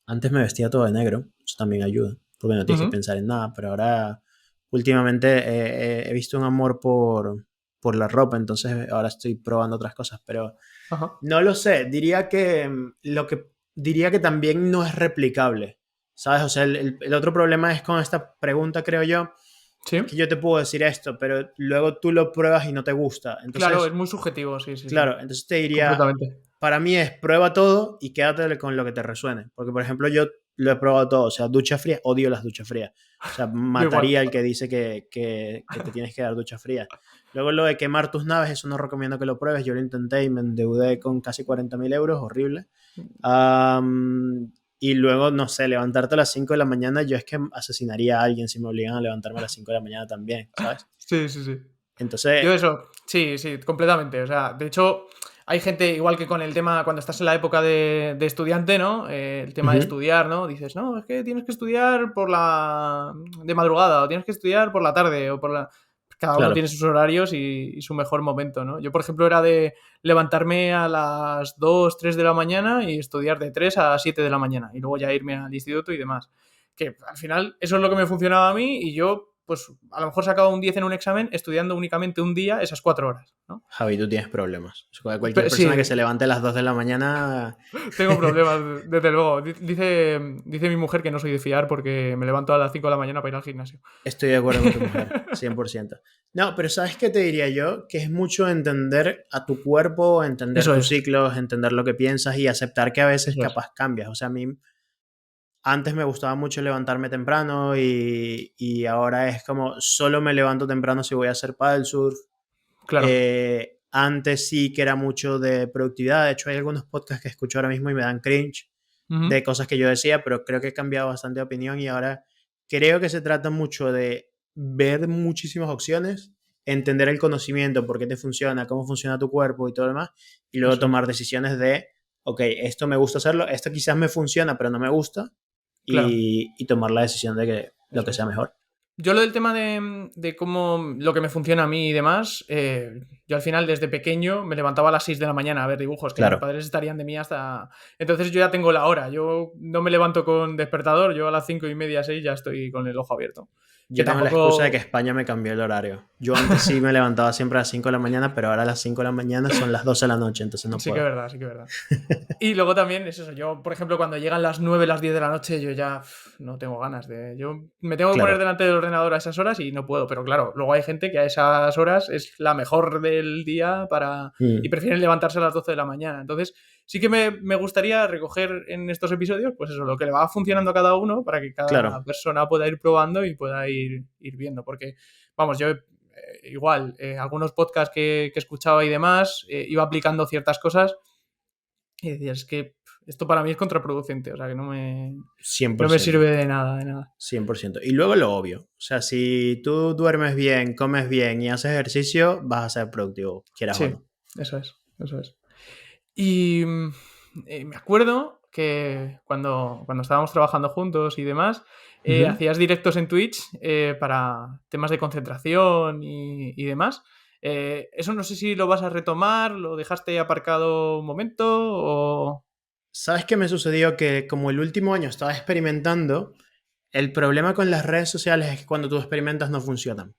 Speaker 2: antes me vestía todo de negro. Eso también ayuda porque no tienes que
Speaker 1: Ujú.
Speaker 2: pensar en nada. Pero ahora, últimamente, he visto un amor por la ropa. Entonces ahora estoy probando otras cosas. Pero
Speaker 1: Ajá.
Speaker 2: no lo sé, diría que también no es replicable, ¿sabes? O sea, el otro problema es con esta pregunta, creo yo,
Speaker 1: Sí.
Speaker 2: que yo te puedo decir esto, pero luego tú lo pruebas y no te gusta.
Speaker 1: Claro, es
Speaker 2: Entonces,
Speaker 1: muy subjetivo, sí, sí, sí.
Speaker 2: claro, entonces te diría,
Speaker 1: Completamente.
Speaker 2: para mí es prueba todo y quédate con lo que te resuene. Porque, por ejemplo, yo lo he probado todo, o sea, ducha fría, odio las duchas frías. O sea,
Speaker 1: Yo igual.
Speaker 2: mataría al que dice que te tienes que dar ducha fría. Luego lo de quemar tus naves, eso no recomiendo que lo pruebes. Yo lo intenté y me endeudé con casi 40.000 euros, horrible. y luego, no sé, levantarte a las 5 de la mañana, yo es que asesinaría a alguien si me obligan a levantarme a las 5 de la mañana también, ¿sabes?
Speaker 1: Sí, sí, sí.
Speaker 2: Entonces,
Speaker 1: Yo eso, sí, sí, completamente. O sea, de hecho, hay gente, igual que con el tema, cuando estás en la época de estudiante, ¿no? El tema de
Speaker 2: ujú,
Speaker 1: estudiar, ¿no? Dices, no, es que tienes que estudiar de madrugada, o tienes que estudiar por la tarde, o por la... Cada uno
Speaker 2: claro.
Speaker 1: tiene sus horarios y su mejor momento, ¿no? Yo, por ejemplo, era de levantarme a las 2 3 de la mañana y estudiar de 3 a 7 de la mañana, y luego ya irme al instituto y demás. Que al final eso es lo que me funcionaba a mí y yo, pues a lo mejor sacaba un 10 en un examen estudiando únicamente un día esas 4 horas, ¿no?
Speaker 2: Javi, tú tienes problemas. O sea, cualquier
Speaker 1: Pero
Speaker 2: persona que
Speaker 1: sí,
Speaker 2: se levante a las 2 de la mañana,
Speaker 1: tengo problemas, desde luego. Dice mi mujer que no soy de fiar porque me levanto a las 5 de la mañana para ir al gimnasio.
Speaker 2: estoy de acuerdo con tu mujer, 100%. No, pero ¿sabes qué te diría yo? Que es mucho entender a tu cuerpo, entender
Speaker 1: Eso
Speaker 2: tus
Speaker 1: es,
Speaker 2: ciclos, entender lo que piensas y aceptar que a veces
Speaker 1: eso es.
Speaker 2: capaz cambias. O sea, a mí antes me gustaba mucho levantarme temprano y ahora es como solo me levanto temprano si voy a hacer paddle surf.
Speaker 1: Claro.
Speaker 2: Antes sí que era mucho de productividad. De hecho, hay algunos podcasts que escucho ahora mismo y me dan cringe
Speaker 1: Ujú.
Speaker 2: de cosas que yo decía, pero creo que he cambiado bastante de opinión y ahora creo que se trata mucho de ver muchísimas opciones, entender el conocimiento, por qué te funciona, cómo funciona tu cuerpo y todo lo demás, y luego
Speaker 1: Eso es.
Speaker 2: tomar decisiones de, ok, esto me gusta hacerlo, esto quizás me funciona, pero no me gusta,
Speaker 1: Claro,
Speaker 2: y tomar la decisión de que lo
Speaker 1: eso
Speaker 2: que sea
Speaker 1: es.
Speaker 2: mejor.
Speaker 1: Yo lo del tema de cómo lo que me funciona a mí y demás, yo al final desde pequeño me levantaba a las 6 de la mañana a ver dibujos, que mis
Speaker 2: Claro.
Speaker 1: padres estarían de mí hasta... Entonces yo ya tengo la hora, yo no me levanto con despertador, yo a las 5:30, 6 ya estoy con el ojo abierto. Que
Speaker 2: Yo tengo la excusa de que
Speaker 1: tampoco...
Speaker 2: España me cambió el horario. Yo antes sí me levantaba siempre a las 5 de la mañana, pero ahora a las 5 de la mañana son las 12 de la noche, entonces no
Speaker 1: Sí que es
Speaker 2: puedo.
Speaker 1: verdad, sí que es verdad. Y luego también es eso, yo, por ejemplo, cuando llegan las 9 las 10 de la noche, yo ya no tengo ganas de... Yo me tengo que poner
Speaker 2: Claro.
Speaker 1: delante del ordenador a esas horas y no puedo, pero claro, luego hay gente que a esas horas es la mejor del día para... y
Speaker 2: Mm,
Speaker 1: prefieren levantarse a las 12 de la mañana. Entonces, sí que me gustaría recoger en estos episodios, pues eso, lo que le va funcionando a cada uno para que cada
Speaker 2: claro.
Speaker 1: persona pueda ir probando y pueda ir viendo. Porque, vamos, yo igual, algunos podcasts que escuchaba y demás, iba aplicando ciertas cosas y decías, es que esto para mí es contraproducente, o sea, que
Speaker 2: cien
Speaker 1: no
Speaker 2: por
Speaker 1: me
Speaker 2: ciento
Speaker 1: sirve de nada, de nada.
Speaker 2: 100%. Y luego lo obvio. O sea, si tú duermes bien, comes bien y haces ejercicio, vas a ser productivo, quieras o
Speaker 1: Sí,
Speaker 2: no.
Speaker 1: eso es, eso es. Y me acuerdo que cuando estábamos trabajando juntos y demás,
Speaker 2: Ujú.
Speaker 1: hacías directos en Twitch para temas de concentración y demás. Eso no sé si lo vas a retomar, lo dejaste aparcado un momento o...
Speaker 2: ¿Sabes qué me sucedió? Que como el último año estaba experimentando, el problema con las redes sociales es que cuando tú experimentas no funcionan. O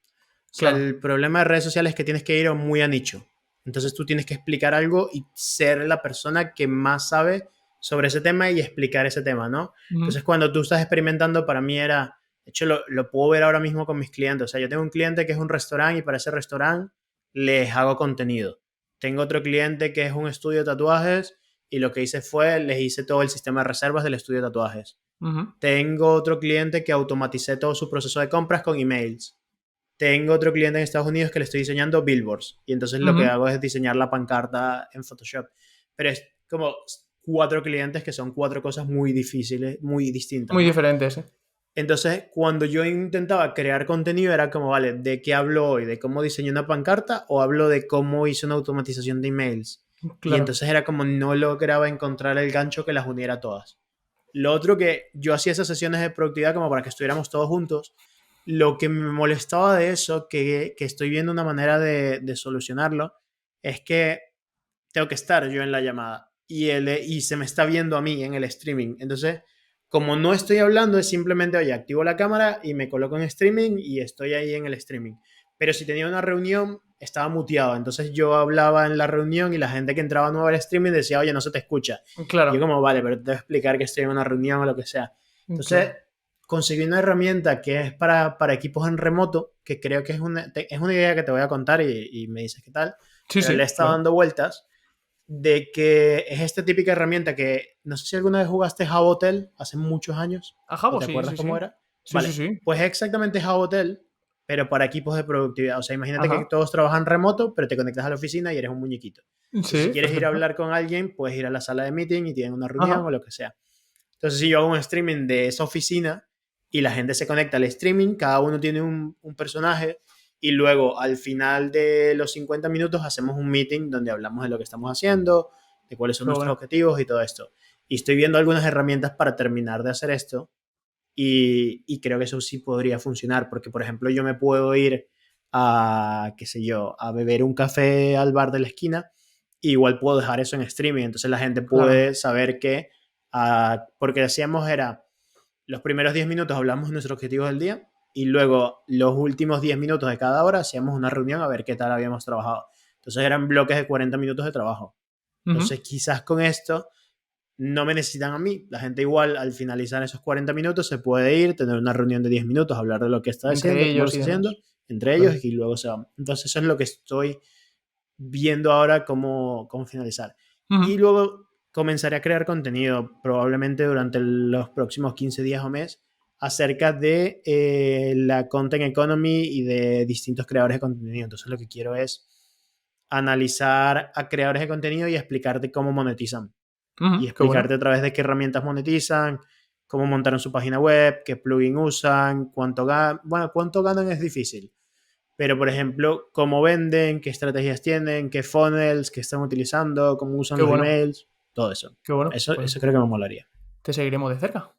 Speaker 2: sea,
Speaker 1: Claro.
Speaker 2: el problema de redes sociales es que tienes que ir muy a nicho. Entonces tú tienes que explicar algo y ser la persona que más sabe sobre ese tema y explicar ese tema, ¿no?
Speaker 1: Ujú,
Speaker 2: Entonces cuando tú estás experimentando, para mí era, de hecho lo puedo ver ahora mismo con mis clientes. O sea, yo tengo un cliente que es un restaurante y para ese restaurante les hago contenido. Tengo otro cliente que es un estudio de tatuajes y lo que hice fue, les hice todo el sistema de reservas del estudio de tatuajes.
Speaker 1: ujú,
Speaker 2: Tengo otro cliente que automaticé todo su proceso de compras con emails. Tengo otro cliente en Estados Unidos que le estoy diseñando billboards y entonces lo que
Speaker 1: ujú.
Speaker 2: hago es diseñar la pancarta en Photoshop. Pero es como 4 clientes que son 4 cosas muy difíciles, muy distintas,
Speaker 1: Muy
Speaker 2: ¿no?
Speaker 1: diferentes, ¿eh?
Speaker 2: Entonces, cuando yo intentaba crear contenido era como, vale, ¿de qué hablo hoy? ¿De cómo diseñé una pancarta o hablo de cómo hice una automatización de emails? Y
Speaker 1: Claro.
Speaker 2: entonces era como no lograba encontrar el gancho que las uniera todas. Lo otro que yo hacía esas sesiones de productividad como para que estuviéramos todos juntos. Lo que me molestaba de eso, que estoy viendo una manera de solucionarlo, es que tengo que estar yo en la llamada y se me está viendo a mí en el streaming. Entonces, como no estoy hablando, es simplemente, oye, activo la cámara y me coloco en streaming y estoy ahí en el streaming. Pero si tenía una reunión, estaba muteado. Entonces yo hablaba en la reunión y la gente que entraba nueva al streaming decía, oye, no se te escucha. Y yo
Speaker 1: Claro,
Speaker 2: como, vale, pero te voy a explicar que estoy en una reunión o lo que sea. Entonces,
Speaker 1: claro.
Speaker 2: conseguí una herramienta que es para equipos en remoto, que creo que es una idea que te voy a contar y me dices qué tal,
Speaker 1: Sí,
Speaker 2: pero le he
Speaker 1: sí,
Speaker 2: estado
Speaker 1: claro.
Speaker 2: dando vueltas de que es esta típica herramienta que no sé si alguna vez jugaste Jabotel hace muchos años
Speaker 1: A
Speaker 2: o
Speaker 1: Jabo,
Speaker 2: te
Speaker 1: sí,
Speaker 2: acuerdas
Speaker 1: sí,
Speaker 2: cómo
Speaker 1: sí.
Speaker 2: era.
Speaker 1: Sí, sí,
Speaker 2: Vale,
Speaker 1: sí.
Speaker 2: pues es exactamente Jabotel, pero para equipos de productividad. O sea, imagínate que
Speaker 1: Ajá.
Speaker 2: todos trabajan remoto, pero te conectas a la oficina y eres un muñequito. Entonces, si
Speaker 1: Sí,
Speaker 2: quieres ir a
Speaker 1: perfecto.
Speaker 2: hablar con alguien, puedes ir a la sala de meeting y tienen una reunión o
Speaker 1: Ajá.
Speaker 2: lo que sea. Entonces, si yo hago un streaming de esa oficina y la gente se conecta al streaming, cada uno tiene un personaje y luego al final de los 50 minutos hacemos un meeting donde hablamos de lo que estamos haciendo, de cuáles son
Speaker 1: Qué
Speaker 2: nuestros
Speaker 1: bueno.
Speaker 2: objetivos y todo esto. Y estoy viendo algunas herramientas para terminar de hacer esto y creo que eso sí podría funcionar, porque por ejemplo yo me puedo ir a, qué sé yo, a beber un café al bar de la esquina, y igual puedo dejar eso en streaming, entonces la gente
Speaker 1: Claro.
Speaker 2: puede saber que, porque decíamos era, los primeros 10 minutos hablamos de nuestros objetivos del día y luego los últimos 10 minutos de cada hora hacíamos una reunión a ver qué tal habíamos trabajado. Entonces eran bloques de 40 minutos de trabajo.
Speaker 1: Ujú.
Speaker 2: Entonces quizás con esto no me necesitan a mí. La gente igual al finalizar esos 40 minutos se puede ir, tener una reunión de 10 minutos, hablar de lo que está
Speaker 1: Entre
Speaker 2: haciendo, cómo lo
Speaker 1: ellos y
Speaker 2: está haciendo,
Speaker 1: demás.
Speaker 2: entre
Speaker 1: Claro.
Speaker 2: ellos y luego se van. Entonces eso es lo que estoy viendo ahora cómo finalizar. Y
Speaker 1: Ujú.
Speaker 2: luego comenzaré a crear contenido probablemente durante los próximos 15 días o mes acerca de la content economy y de distintos creadores de contenido. Entonces lo que quiero es analizar a creadores de contenido y explicarte cómo monetizan y
Speaker 1: Ujú. Qué
Speaker 2: explicarte
Speaker 1: bueno.
Speaker 2: a través de qué herramientas monetizan, cómo montaron su página web, qué plugin usan, cuánto ganan. Bueno, cuánto ganan es difícil, pero por ejemplo, cómo venden, qué estrategias tienen, qué funnels, qué están utilizando, cómo usan
Speaker 1: Qué
Speaker 2: los
Speaker 1: bueno.
Speaker 2: emails, todo eso.
Speaker 1: Qué bueno. Pues
Speaker 2: Eso creo que me molaría.
Speaker 1: te seguiremos de cerca.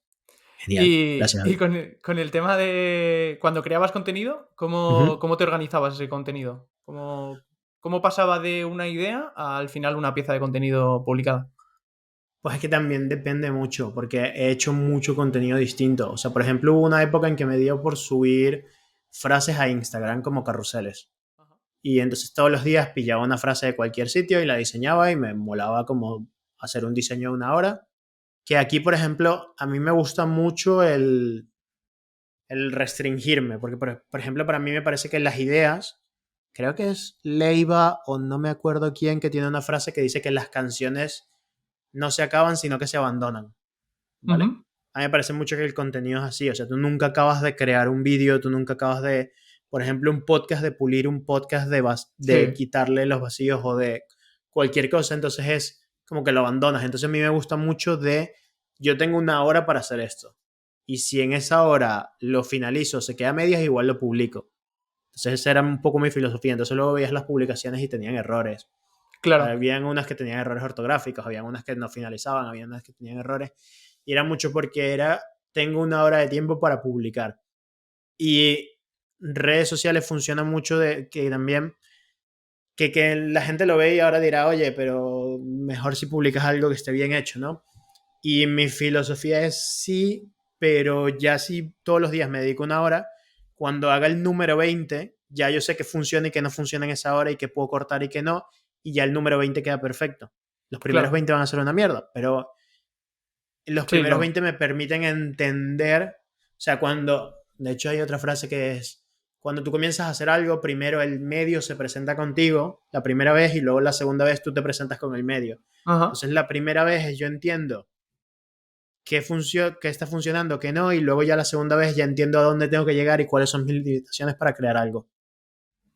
Speaker 2: Genial.
Speaker 1: Y,
Speaker 2: Gracias,
Speaker 1: y
Speaker 2: Javi.
Speaker 1: con el tema de cuando creabas contenido,
Speaker 2: Ujú.
Speaker 1: ¿cómo te organizabas ese contenido? ¿Cómo pasaba de una idea a, al final, una pieza de contenido publicada?
Speaker 2: Pues es que también depende mucho, porque he hecho mucho contenido distinto. O sea, por ejemplo, hubo una época en que me dio por subir frases a Instagram como carruseles.
Speaker 1: Ajá.
Speaker 2: Y entonces todos los días pillaba una frase de cualquier sitio y la diseñaba y me molaba como hacer un diseño de una hora. Que aquí, por ejemplo, a mí me gusta mucho el restringirme, porque por ejemplo, para mí me parece que las ideas, creo que es Leiva o no me acuerdo quién, que tiene una frase que dice que las canciones no se acaban, sino que se abandonan, ¿vale?
Speaker 1: Ujú.
Speaker 2: A mí me parece mucho que el contenido es así, o sea, tú nunca acabas de crear un vídeo, tú nunca acabas de, por ejemplo, un podcast, de pulir un podcast, de
Speaker 1: Sí,
Speaker 2: quitarle los vacíos o de cualquier cosa, entonces es como que lo abandonas. Entonces a mí me gusta mucho de, yo tengo una hora para hacer esto, y si en esa hora lo finalizo, se queda a medias, igual lo publico. Entonces esa era un poco mi filosofía. Entonces luego veías las publicaciones y tenían errores.
Speaker 1: claro,
Speaker 2: Habían unas que tenían errores ortográficos, habían unas que no finalizaban, habían unas que tenían errores. Y era mucho porque era, tengo una hora de tiempo para publicar. Y redes sociales funcionan mucho de que también, que la gente lo ve y ahora dirá, oye, pero mejor si publicas algo que esté bien hecho, ¿no? Y mi filosofía es sí, pero ya si todos los días me dedico una hora, cuando haga el número 20 ya yo sé que funciona y que no funciona en esa hora y que puedo cortar y que no, y ya el número 20 queda perfecto. Los primeros
Speaker 1: claro.
Speaker 2: 20 van a ser una mierda, pero los
Speaker 1: Sí,
Speaker 2: primeros
Speaker 1: claro.
Speaker 2: 20 me permiten entender, o sea, cuando, de hecho hay otra frase que es, cuando tú comienzas a hacer algo, primero el medio se presenta contigo la primera vez y luego la segunda vez tú te presentas con el medio.
Speaker 1: Ajá.
Speaker 2: Entonces la primera vez yo entiendo qué está funcionando, qué no, y luego ya la segunda vez ya entiendo a dónde tengo que llegar y cuáles son mis limitaciones para crear algo.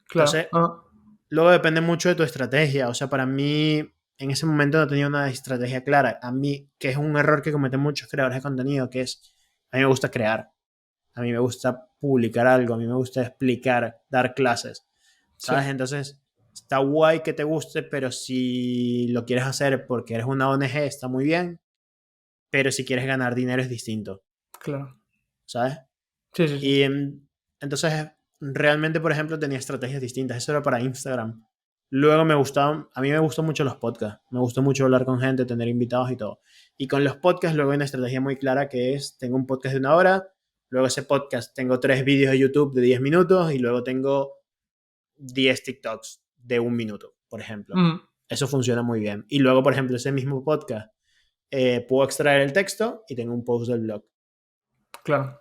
Speaker 1: Claro.
Speaker 2: Entonces,
Speaker 1: Ajá.
Speaker 2: luego depende mucho de tu estrategia. O sea, para mí, en ese momento no tenía una estrategia clara. A mí, que es un error que cometen muchos creadores de contenido, que es, a mí me gusta crear, a mí me gusta publicar algo, a mí me gusta explicar, dar clases,
Speaker 1: Sí,
Speaker 2: ¿sabes? Entonces, está guay que te guste, pero si lo quieres hacer porque eres una ONG, está muy bien, pero si quieres ganar dinero es distinto,
Speaker 1: claro.
Speaker 2: ¿sabes?
Speaker 1: Sí, sí, sí.
Speaker 2: Y entonces, realmente, por ejemplo, tenía estrategias distintas. Eso era para Instagram. Luego me gustaban, a mí me gustan mucho los podcasts. Me gustó mucho hablar con gente, tener invitados y todo. Y con los podcasts luego hay una estrategia muy clara que es, tengo un podcast de una hora, luego ese podcast tengo 3 vídeos de YouTube de 10 minutos y luego tengo 10 TikToks de 1 minuto, por ejemplo.
Speaker 1: Ujú.
Speaker 2: Eso funciona muy bien. Y luego, por ejemplo, ese mismo podcast, puedo extraer el texto y tengo un post del blog.
Speaker 1: Claro.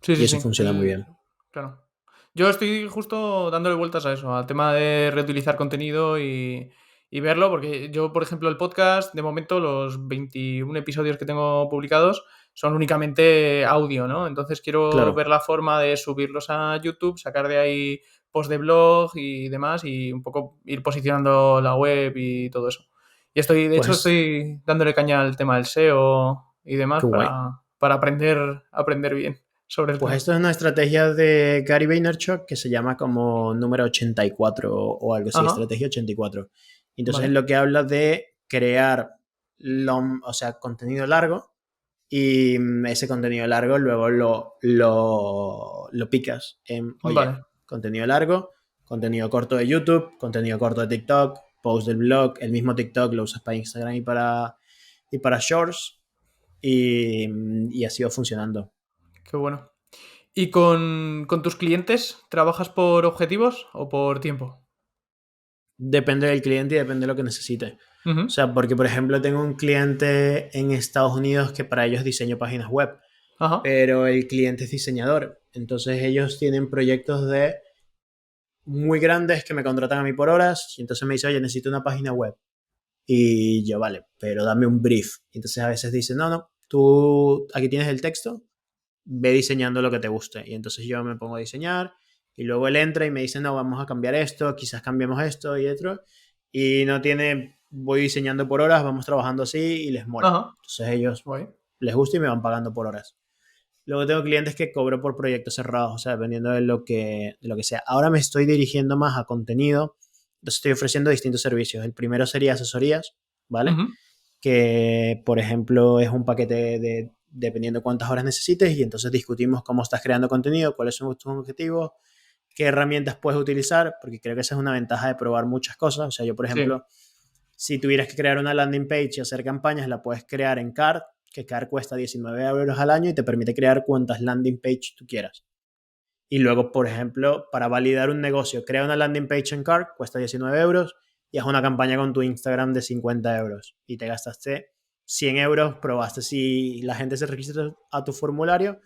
Speaker 1: Sí,
Speaker 2: Y
Speaker 1: sí,
Speaker 2: eso
Speaker 1: sí.
Speaker 2: funciona muy bien.
Speaker 1: Claro. Yo estoy justo dándole vueltas a eso, al tema de reutilizar contenido y verlo, porque yo, por ejemplo, el podcast, de momento, los 21 episodios que tengo publicados son únicamente audio, ¿no? Entonces quiero
Speaker 2: Claro.
Speaker 1: ver la forma de subirlos a YouTube, sacar de ahí post de blog y demás, y un poco ir posicionando la web y todo eso. Y de hecho,
Speaker 2: Pues
Speaker 1: estoy dándole caña al tema del SEO. y demás
Speaker 2: Qué guay.
Speaker 1: para aprender bien sobre el
Speaker 2: Pues
Speaker 1: tema.
Speaker 2: esto es una estrategia de Gary Vaynerchuk que se llama como número 84 o algo así,
Speaker 1: Ajá,
Speaker 2: estrategia 84. Entonces
Speaker 1: vale.
Speaker 2: lo que habla de crear o sea, contenido largo y ese contenido largo luego lo picas en, oye,
Speaker 1: Vale,
Speaker 2: contenido largo, contenido corto de YouTube, contenido corto de TikTok, post del blog, el mismo TikTok lo usas para Instagram y para Shorts y así va funcionando.
Speaker 1: qué bueno. ¿Y con tus clientes trabajas por objetivos o por tiempo?
Speaker 2: Depende del cliente y depende de lo que necesite. O
Speaker 1: Ujú,
Speaker 2: sea, porque por ejemplo tengo un cliente en Estados Unidos que para ellos diseño páginas web,
Speaker 1: ajá,
Speaker 2: pero el cliente es diseñador. Entonces ellos tienen proyectos de muy grandes que me contratan a mí por horas y entonces me dice, oye, necesito una página web. Y yo, vale, pero dame un brief. Y entonces a veces dicen, no, no, tú aquí tienes el texto, ve diseñando lo que te guste. Y entonces yo me pongo a diseñar y luego él entra y me dice, no, vamos a cambiar esto, quizás cambiemos esto y otro. Y no tiene, voy diseñando por horas, vamos trabajando así y les mola.
Speaker 1: ajá,
Speaker 2: Entonces ellos
Speaker 1: guay.
Speaker 2: les gusta y me van pagando por horas. Luego tengo clientes que cobro por proyectos cerrados, o sea, dependiendo de lo que sea. Ahora me estoy dirigiendo más a contenido, entonces estoy ofreciendo distintos servicios. El primero sería asesorías, ¿vale?
Speaker 1: Ujú,
Speaker 2: Que, por ejemplo, es un paquete dependiendo cuántas horas necesites y entonces discutimos cómo estás creando contenido, cuáles son tus objetivos, qué herramientas puedes utilizar, porque creo que esa es una ventaja de probar muchas cosas. O sea, yo, por
Speaker 1: sí,
Speaker 2: ejemplo, si tuvieras que crear una landing page y hacer campañas, la puedes crear en Card, que Card cuesta 19 euros al año y te permite crear cuantas landing page tú quieras. Y luego, por ejemplo, para validar un negocio, crea una landing page en Card, cuesta 19 euros y haz una campaña con tu Instagram de 50 euros y te gastaste 100 euros, probaste si la gente se registra a tu formulario,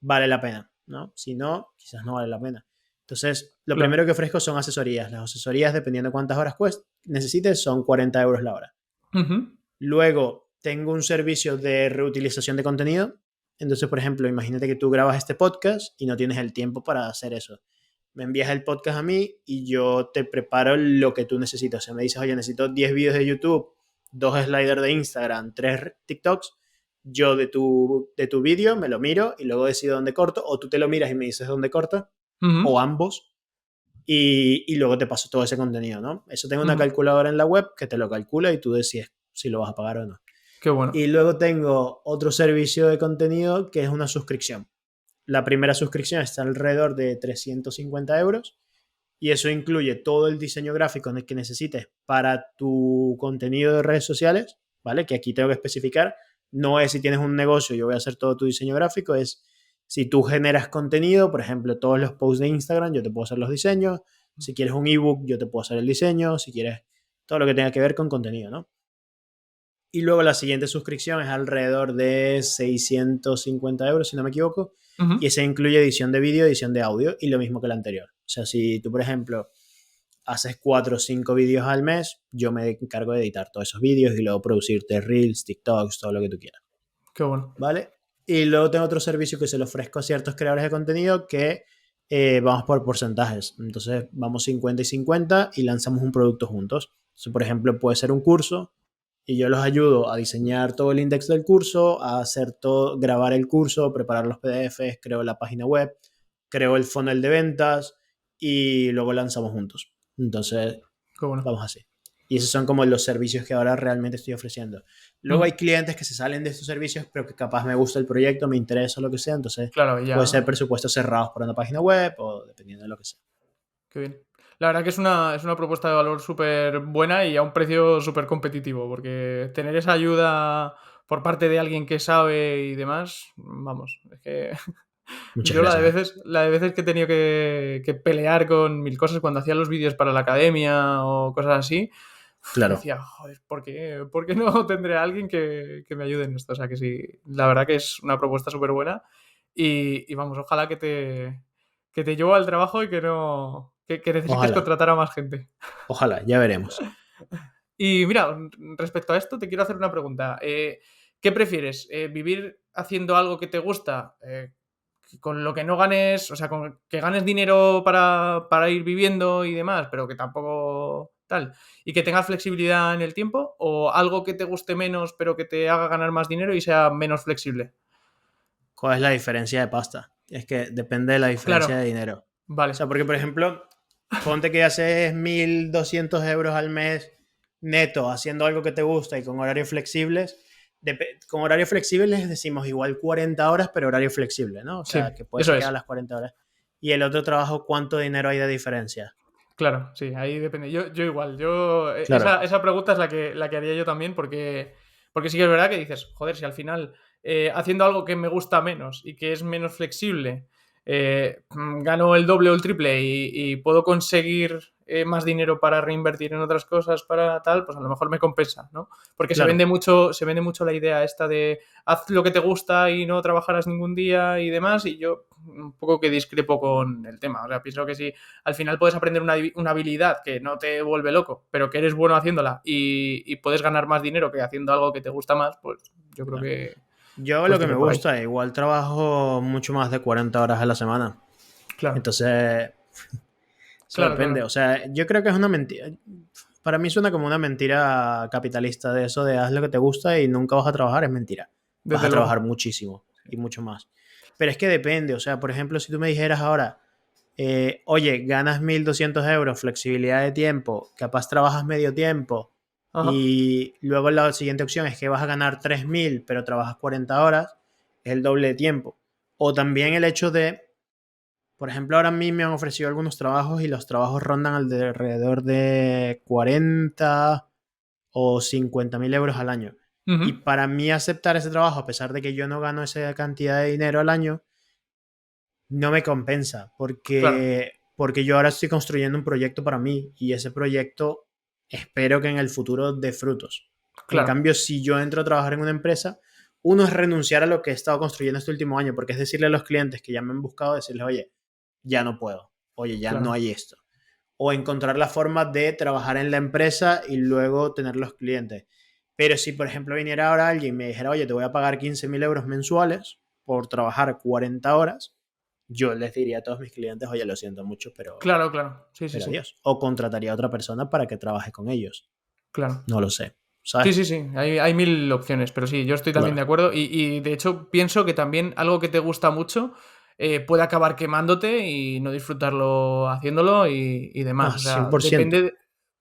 Speaker 2: vale la pena, ¿no? Si no, quizás no vale la pena. Entonces, lo
Speaker 1: claro.
Speaker 2: primero que ofrezco son asesorías. Las asesorías, dependiendo de cuántas horas necesites, son 40 euros la hora.
Speaker 1: Ujú,
Speaker 2: Luego, tengo un servicio de reutilización de contenido. Entonces, por ejemplo, imagínate que tú grabas este podcast y no tienes el tiempo para hacer eso. Me envías el podcast a mí y yo te preparo lo que tú necesitas. O sea, me dices, oye, necesito 10 vídeos de YouTube, 2 sliders de Instagram, 3 TikToks. Yo de tu vídeo me lo miro y luego decido dónde corto, o tú te lo miras y me dices dónde corta,
Speaker 1: ujú,
Speaker 2: o ambos, y luego te paso todo ese contenido, ¿no? Eso tengo una
Speaker 1: ujú,
Speaker 2: calculadora en la web que te lo calcula y tú decides si lo vas a pagar o no.
Speaker 1: qué bueno.
Speaker 2: Y luego tengo otro servicio de contenido que es una suscripción. La primera suscripción está alrededor de 350 euros y eso incluye todo el diseño gráfico que necesites para tu contenido de redes sociales, ¿vale? Que aquí tengo que especificar. No es si tienes un negocio, yo voy a hacer todo tu diseño gráfico, es si tú generas contenido, por ejemplo, todos los posts de Instagram, yo te puedo hacer los diseños. Si quieres un ebook, yo te puedo hacer el diseño. Si quieres todo lo que tenga que ver con contenido, ¿no? Y luego la siguiente suscripción es alrededor de 650 euros, si no me equivoco.
Speaker 1: Ujú,
Speaker 2: Y ese incluye edición de vídeo, edición de audio y lo mismo que el anterior. O sea, si tú, por ejemplo, haces 4 o 5 vídeos al mes, yo me encargo de editar todos esos vídeos y luego producirte reels, TikToks, todo lo que tú quieras.
Speaker 1: qué bueno.
Speaker 2: ¿Vale? Y luego tengo otro servicio que se lo ofrezco a ciertos creadores de contenido que vamos por porcentajes. Entonces vamos 50 y 50 y lanzamos un producto juntos. Entonces, por ejemplo, puede ser un curso y yo los ayudo a diseñar todo el index del curso, a hacer todo, grabar el curso, preparar los PDFs, creo la página web, creo el funnel de ventas y luego lanzamos juntos. Entonces,
Speaker 1: Qué bueno.
Speaker 2: vamos así. Y esos son como los servicios que ahora realmente estoy ofreciendo. Luego
Speaker 1: Ujú,
Speaker 2: hay clientes que se salen de estos servicios, pero que capaz me gusta el proyecto, me interesa lo que sea, entonces
Speaker 1: claro,
Speaker 2: puede
Speaker 1: ya.
Speaker 2: ser presupuestos cerrados para una página web o dependiendo de lo que sea.
Speaker 1: Qué bien. La verdad que es una propuesta de valor súper buena y a un precio súper competitivo, porque tener esa ayuda por parte de alguien que sabe y demás, vamos, es que
Speaker 2: Muchas
Speaker 1: yo
Speaker 2: gracias. ¿Eh?
Speaker 1: la de veces que he tenido que pelear con mil cosas cuando hacía los vídeos para la academia o cosas así,
Speaker 2: Claro.
Speaker 1: decía, joder, ¿por qué no tendré a alguien que me ayude en esto? O sea que sí, la verdad que es una propuesta súper buena y vamos, ojalá que te llevo al trabajo y que necesites
Speaker 2: Ojalá,
Speaker 1: contratar a más gente.
Speaker 2: ojalá, ya veremos.
Speaker 1: Y mira, respecto a esto, te quiero hacer una pregunta. ¿Qué prefieres? ¿Vivir haciendo algo que te gusta? Con lo que no ganes, o sea, con que ganes dinero para ir viviendo y demás, pero que tampoco tal, y que tengas flexibilidad en el tiempo, o algo que te guste menos pero que te haga ganar más dinero y sea menos flexible?
Speaker 2: ¿Cuál es la diferencia de pasta? Es que depende de la diferencia
Speaker 1: Claro,
Speaker 2: de dinero. O
Speaker 1: vale.
Speaker 2: sea, porque por ejemplo, ponte que haces 1.200 euros al mes neto haciendo algo que te gusta y con horarios flexibles. Con horarios flexibles decimos igual 40 horas, pero horario flexible, ¿no? O
Speaker 1: Sí,
Speaker 2: sea, que puedes
Speaker 1: eso
Speaker 2: sacar
Speaker 1: es.
Speaker 2: las 40 horas. Y el otro trabajo, ¿cuánto dinero hay de diferencia?
Speaker 1: Claro, sí, ahí depende. Yo igual, yo
Speaker 2: Claro,
Speaker 1: esa pregunta es la que haría yo también porque sí que es verdad que dices, joder, si al final haciendo algo que me gusta menos y que es menos flexible, gano el doble o el triple y puedo conseguir más dinero para reinvertir en otras cosas, para tal, pues a lo mejor me compensa, ¿no? Porque
Speaker 2: claro.
Speaker 1: se vende mucho la idea esta de haz lo que te gusta y no trabajarás ningún día y demás, y yo un poco que discrepo con el tema. O sea, pienso que sí al final puedes aprender una habilidad que no te vuelve loco, pero que eres bueno haciéndola y puedes ganar más dinero que haciendo algo que te gusta más, pues yo creo
Speaker 2: Claro.
Speaker 1: que
Speaker 2: Yo lo
Speaker 1: pues
Speaker 2: que me
Speaker 1: tiro por ahí.
Speaker 2: gusta, igual trabajo mucho más de 40 horas a la semana.
Speaker 1: Claro,
Speaker 2: Entonces, eso
Speaker 1: claro,
Speaker 2: depende.
Speaker 1: claro.
Speaker 2: O sea, yo creo que es una mentira. Para mí suena como una mentira capitalista de eso de haz lo que te gusta y nunca vas a trabajar. Es mentira. Vas
Speaker 1: Desde
Speaker 2: a trabajar
Speaker 1: luego.
Speaker 2: muchísimo y mucho más. Pero es que depende. O sea, por ejemplo, si tú me dijeras ahora, oye, ganas 1.200 euros, flexibilidad de tiempo, capaz trabajas medio tiempo
Speaker 1: Ajá.
Speaker 2: y luego la siguiente opción es que vas a ganar 3.000 pero trabajas 40 horas, es el doble de tiempo. O también el hecho de, por ejemplo, ahora a mí me han ofrecido algunos trabajos y los trabajos rondan alrededor de 40 o 50.000 euros al año. Y
Speaker 1: Ujú.
Speaker 2: para mí aceptar ese trabajo, a pesar de que yo no gano esa cantidad de dinero al año, no me compensa
Speaker 1: Claro,
Speaker 2: porque yo ahora estoy construyendo un proyecto para mí y ese proyecto espero que en el futuro dé frutos. En
Speaker 1: claro,
Speaker 2: cambio, si yo entro a trabajar en una empresa, uno es renunciar a lo que he estado construyendo este último año, porque es decirle a los clientes que ya me han buscado, decirles, oye, ya no puedo, oye, ya no
Speaker 1: claro.
Speaker 2: hay esto. O encontrar la forma de trabajar en la empresa y luego tener los clientes. Pero si, por ejemplo, viniera ahora alguien y me dijera, oye, te voy a pagar 15.000 euros mensuales por trabajar 40 horas, yo les diría a todos mis clientes, oye, lo siento mucho,
Speaker 1: Claro, claro. Sí, sí,
Speaker 2: pero
Speaker 1: sí.
Speaker 2: adiós. O contrataría a otra persona para que trabaje con ellos.
Speaker 1: Claro.
Speaker 2: No lo sé,
Speaker 1: Sí,
Speaker 2: ¿sabes?
Speaker 1: sí, sí, hay mil opciones, pero sí, yo estoy también de
Speaker 2: Claro.
Speaker 1: acuerdo y de hecho pienso que también algo que te gusta mucho puede acabar quemándote y no disfrutarlo haciéndolo y demás.
Speaker 2: Ah,
Speaker 1: O sea,
Speaker 2: 100%.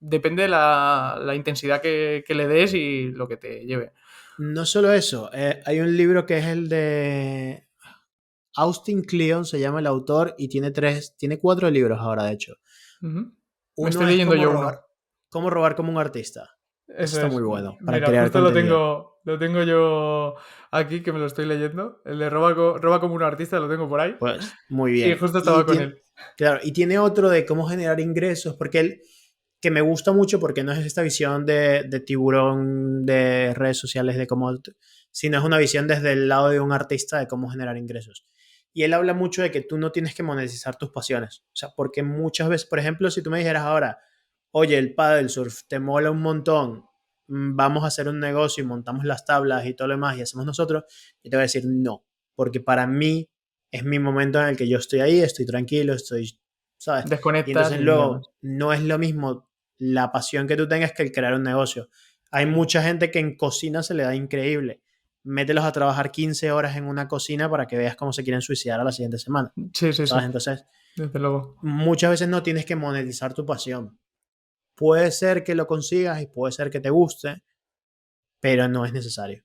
Speaker 1: depende de la intensidad que le des y lo que te lleve.
Speaker 2: No solo eso, hay un libro que es el de Austin Kleon, se llama el autor, y tiene 4 libros ahora, de hecho.
Speaker 1: Ujú. Me
Speaker 2: Uno
Speaker 1: estoy
Speaker 2: es
Speaker 1: leyendo yo uno.
Speaker 2: cómo robar como un artista. Eso
Speaker 1: Eso
Speaker 2: está muy
Speaker 1: es.
Speaker 2: bueno para
Speaker 1: Mira,
Speaker 2: crear
Speaker 1: justo
Speaker 2: contenido.
Speaker 1: lo tengo yo aquí, que me lo estoy leyendo. El de Roba como un artista, lo tengo por ahí.
Speaker 2: Pues muy
Speaker 1: Y
Speaker 2: bien.
Speaker 1: justo
Speaker 2: Y
Speaker 1: estaba con
Speaker 2: tiene,
Speaker 1: él.
Speaker 2: claro, y tiene otro de cómo generar ingresos, porque él, que me gusta mucho porque no es esta visión de tiburón de redes sociales, de cómo, sino es una visión desde el lado de un artista de cómo generar ingresos. Y él habla mucho de que tú no tienes que monetizar tus pasiones. O sea, porque muchas veces, por ejemplo, si tú me dijeras ahora, oye, el paddle surf te mola un montón, vamos a hacer un negocio y montamos las tablas y todo lo demás y hacemos nosotros, yo te voy a decir no, porque para mí es mi momento en el que yo estoy ahí, estoy tranquilo, estoy, ¿sabes? Y
Speaker 1: Desconectas
Speaker 2: entonces
Speaker 1: y demás.
Speaker 2: luego no es lo mismo la pasión que tú tengas que el crear un negocio. Hay mucha gente que en cocina se le da increíble. Mételos a trabajar 15 horas en una cocina para que veas cómo se quieren suicidar a la siguiente semana,
Speaker 1: Sí, sí,
Speaker 2: ¿sabes?
Speaker 1: sí.
Speaker 2: Entonces,
Speaker 1: Desde luego.
Speaker 2: muchas veces no tienes que monetizar tu pasión. Puede ser que lo consigas y puede ser que te guste, pero no es necesario.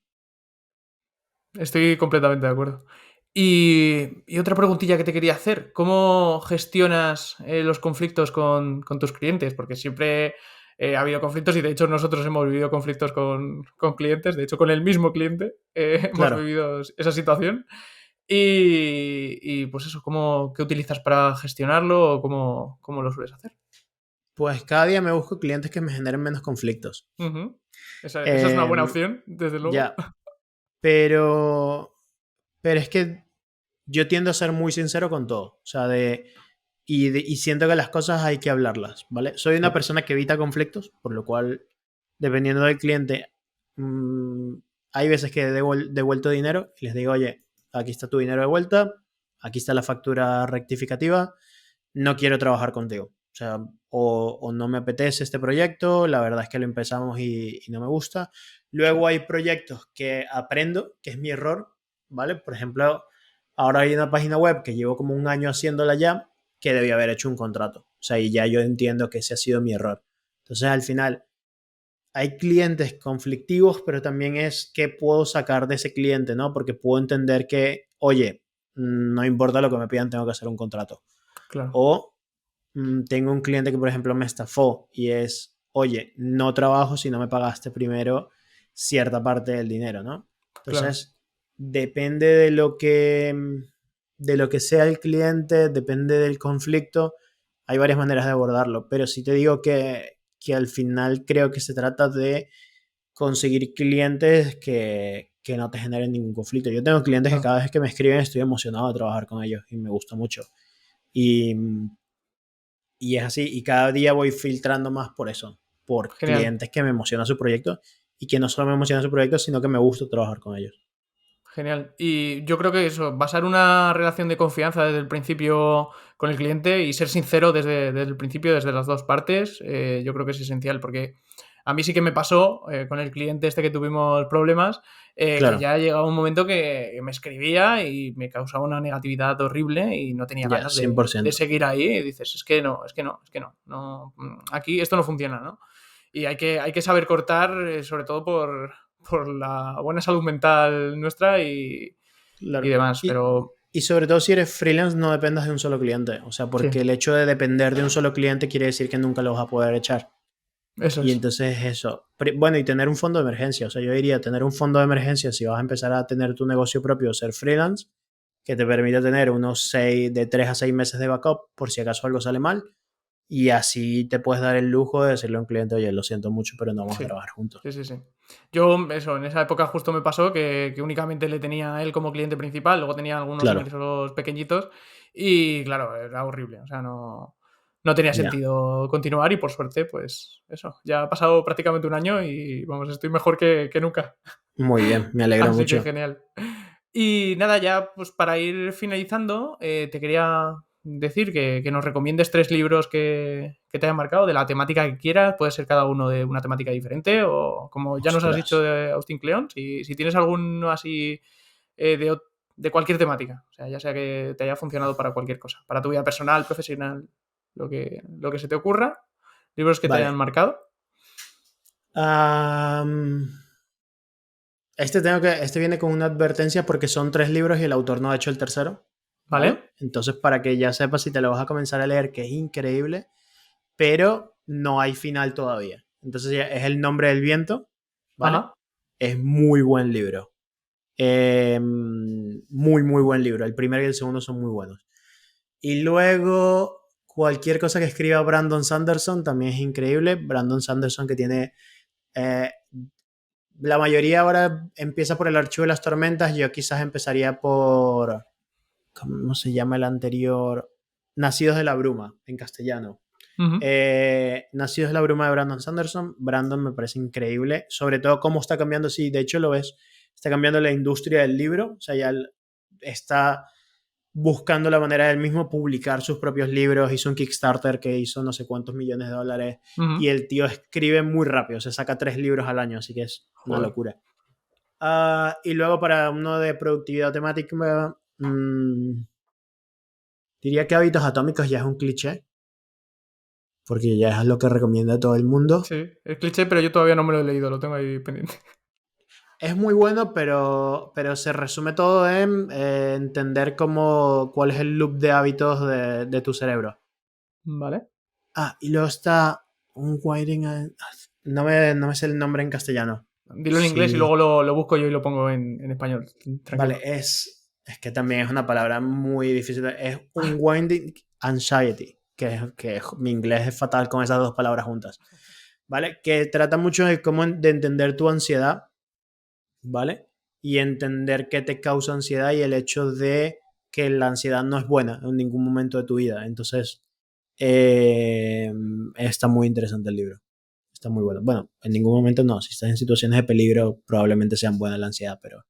Speaker 1: Estoy completamente de acuerdo. Y otra preguntilla que te quería hacer, ¿cómo gestionas los conflictos con tus clientes? Porque siempre ha habido conflictos y de hecho nosotros hemos vivido conflictos con clientes, de hecho con el mismo cliente hemos
Speaker 2: Claro,
Speaker 1: vivido esa situación. Pues eso, ¿qué utilizas para gestionarlo o cómo lo sueles hacer?
Speaker 2: pues cada día me busco clientes que me generen menos conflictos.
Speaker 1: Ujú. Esa es una
Speaker 2: Eh,
Speaker 1: buena opción, desde luego.
Speaker 2: ya, pero, pero es que yo tiendo a ser muy sincero con todo. O sea, y siento que las cosas hay que hablarlas, ¿vale? Soy una
Speaker 1: Sí.
Speaker 2: persona que evita conflictos, por lo cual, dependiendo del cliente, hay veces que he devuelto dinero y les digo, oye, aquí está tu dinero de vuelta, aquí está la factura rectificativa, no quiero trabajar contigo. O sea, o no me apetece este proyecto, la verdad es que lo empezamos y no me gusta. Luego hay proyectos que aprendo, que es mi error, ¿vale? Por ejemplo, ahora hay una página web que llevo como un año haciéndola ya, que debía haber hecho un contrato. O sea, y ya yo entiendo que ese ha sido mi error. Entonces, al final, hay clientes conflictivos, pero también es qué puedo sacar de ese cliente, ¿no? Porque puedo entender que, oye, no importa lo que me pidan, tengo que hacer un contrato.
Speaker 1: Claro,
Speaker 2: O tengo un cliente que, por ejemplo, me estafó y es, oye, no trabajo si no me pagaste primero cierta parte del dinero, ¿no?
Speaker 1: claro.
Speaker 2: Entonces, depende de lo que sea el cliente, depende del conflicto, hay varias maneras de abordarlo, pero sí te digo que al final creo que se trata de conseguir clientes que no te generen ningún conflicto. Yo tengo clientes que
Speaker 1: Claro.
Speaker 2: cada vez que me escriben estoy emocionado de trabajar con ellos y me gusta mucho. Y, y es así, y cada día voy filtrando más por eso, por
Speaker 1: Genial.
Speaker 2: clientes que me emocionan su proyecto y que no solo me emocionan su proyecto, sino que me gusta trabajar con ellos.
Speaker 1: Genial. Y yo creo que eso, basar una relación de confianza desde el principio con el cliente y ser sincero desde el principio, desde las dos partes, yo creo que es esencial, porque a mí sí que me pasó con el cliente este que tuvimos problemas, que
Speaker 2: Claro,
Speaker 1: ya llegaba un momento que me escribía y me causaba una negatividad horrible y no tenía
Speaker 2: ya,
Speaker 1: ganas de
Speaker 2: 100%.
Speaker 1: seguir ahí. Y dices, es que no, es que no, es que no, no, aquí esto no funciona, ¿no? Y hay que saber cortar, sobre todo por la buena salud mental nuestra y
Speaker 2: Claro.
Speaker 1: demás, pero
Speaker 2: Y sobre todo si eres freelance, no dependas de un solo cliente. O sea,
Speaker 1: sí,
Speaker 2: porque el hecho de depender de un solo cliente quiere decir que nunca lo vas a poder echar.
Speaker 1: eso
Speaker 2: Y
Speaker 1: es.
Speaker 2: entonces eso. Bueno, y tener un fondo de emergencia. O sea, yo diría tener un fondo de emergencia si vas a empezar a tener tu negocio propio, ser freelance, que te permita tener unos 6, de 3 a 6 meses de backup por si acaso algo sale mal. Y así te puedes dar el lujo de decirle a un cliente, oye, lo siento mucho, pero no vamos a
Speaker 1: Sí,
Speaker 2: trabajar juntos.
Speaker 1: sí, sí, sí. Yo, eso, en esa época justo me pasó que únicamente le tenía a él como cliente principal, luego tenía algunos
Speaker 2: Claro,
Speaker 1: ingresos pequeñitos y claro, era horrible, o sea, no tenía
Speaker 2: ya.
Speaker 1: sentido continuar y por suerte, pues eso, ya ha pasado prácticamente un año y vamos, estoy mejor que nunca.
Speaker 2: Muy bien, me alegro
Speaker 1: Así que
Speaker 2: mucho.
Speaker 1: genial. Y nada, ya pues para ir finalizando, te quería decir que nos recomiendes 3 libros que te hayan marcado, de la temática que quieras, puede ser cada uno de una temática diferente, o como ya nos has
Speaker 2: Ostras.
Speaker 1: dicho de Austin Kleon, si tienes alguno así de cualquier temática, o sea, ya sea que te haya funcionado para cualquier cosa, para tu vida personal, profesional, lo que se te ocurra, libros que te hayan
Speaker 2: Vale.
Speaker 1: marcado,
Speaker 2: Am, este viene con una advertencia porque son 3 libros y el autor no ha hecho el tercero, ¿vale?
Speaker 1: ¿vale?
Speaker 2: Entonces, para que ya sepas si te lo vas a comenzar a leer, que es increíble, pero no hay final todavía. Entonces, ya es El nombre del viento, ¿vale?
Speaker 1: Ajá.
Speaker 2: Es muy buen libro. Muy, muy buen libro. El primero y el segundo son muy buenos. Y luego, cualquier cosa que escriba Brandon Sanderson también es increíble. Brandon Sanderson que tiene... eh, la mayoría ahora empieza por El archivo de las tormentas. Yo quizás empezaría por... ¿Cómo se llama el anterior? Nacidos de la bruma, en castellano.
Speaker 1: Ujú.
Speaker 2: Nacidos de la bruma de Brandon Sanderson. Brandon me parece increíble, sobre todo cómo está cambiando, sí, de hecho lo ves, está cambiando la industria del libro, o sea, ya está buscando la manera del mismo publicar sus propios libros, hizo un Kickstarter que hizo no sé cuántos millones de dólares y
Speaker 1: Ujú.
Speaker 2: el tío escribe muy rápido, se saca 3 libros al año, así que es una
Speaker 1: Joder.
Speaker 2: locura. Y luego para uno de productividad temática, diría que Hábitos Atómicos ya es un cliché, porque ya es lo que recomienda todo el mundo.
Speaker 1: Sí, es cliché, pero yo todavía no me lo he leído, lo tengo ahí pendiente.
Speaker 2: Es muy bueno, pero se resume todo en entender cuál es el loop de hábitos de tu cerebro.
Speaker 1: Vale.
Speaker 2: Y luego está un Writing. No me sé el nombre en castellano.
Speaker 1: Dilo en inglés y
Speaker 2: Sí.
Speaker 1: luego lo busco yo y lo pongo en español.
Speaker 2: Vale,
Speaker 1: Tranquilo.
Speaker 2: es que también es una palabra muy difícil. Es un Winding Anxiety, mi inglés es fatal con esas 2 palabras juntas. ¿Vale? Que trata mucho de cómo de entender tu ansiedad, ¿vale? Y entender qué te causa ansiedad y el hecho de que la ansiedad no es buena en ningún momento de tu vida. Entonces, eh, está muy interesante el libro. Está muy bueno. Bueno, en ningún momento no. Si estás en situaciones de peligro, probablemente sean buenas la ansiedad, pero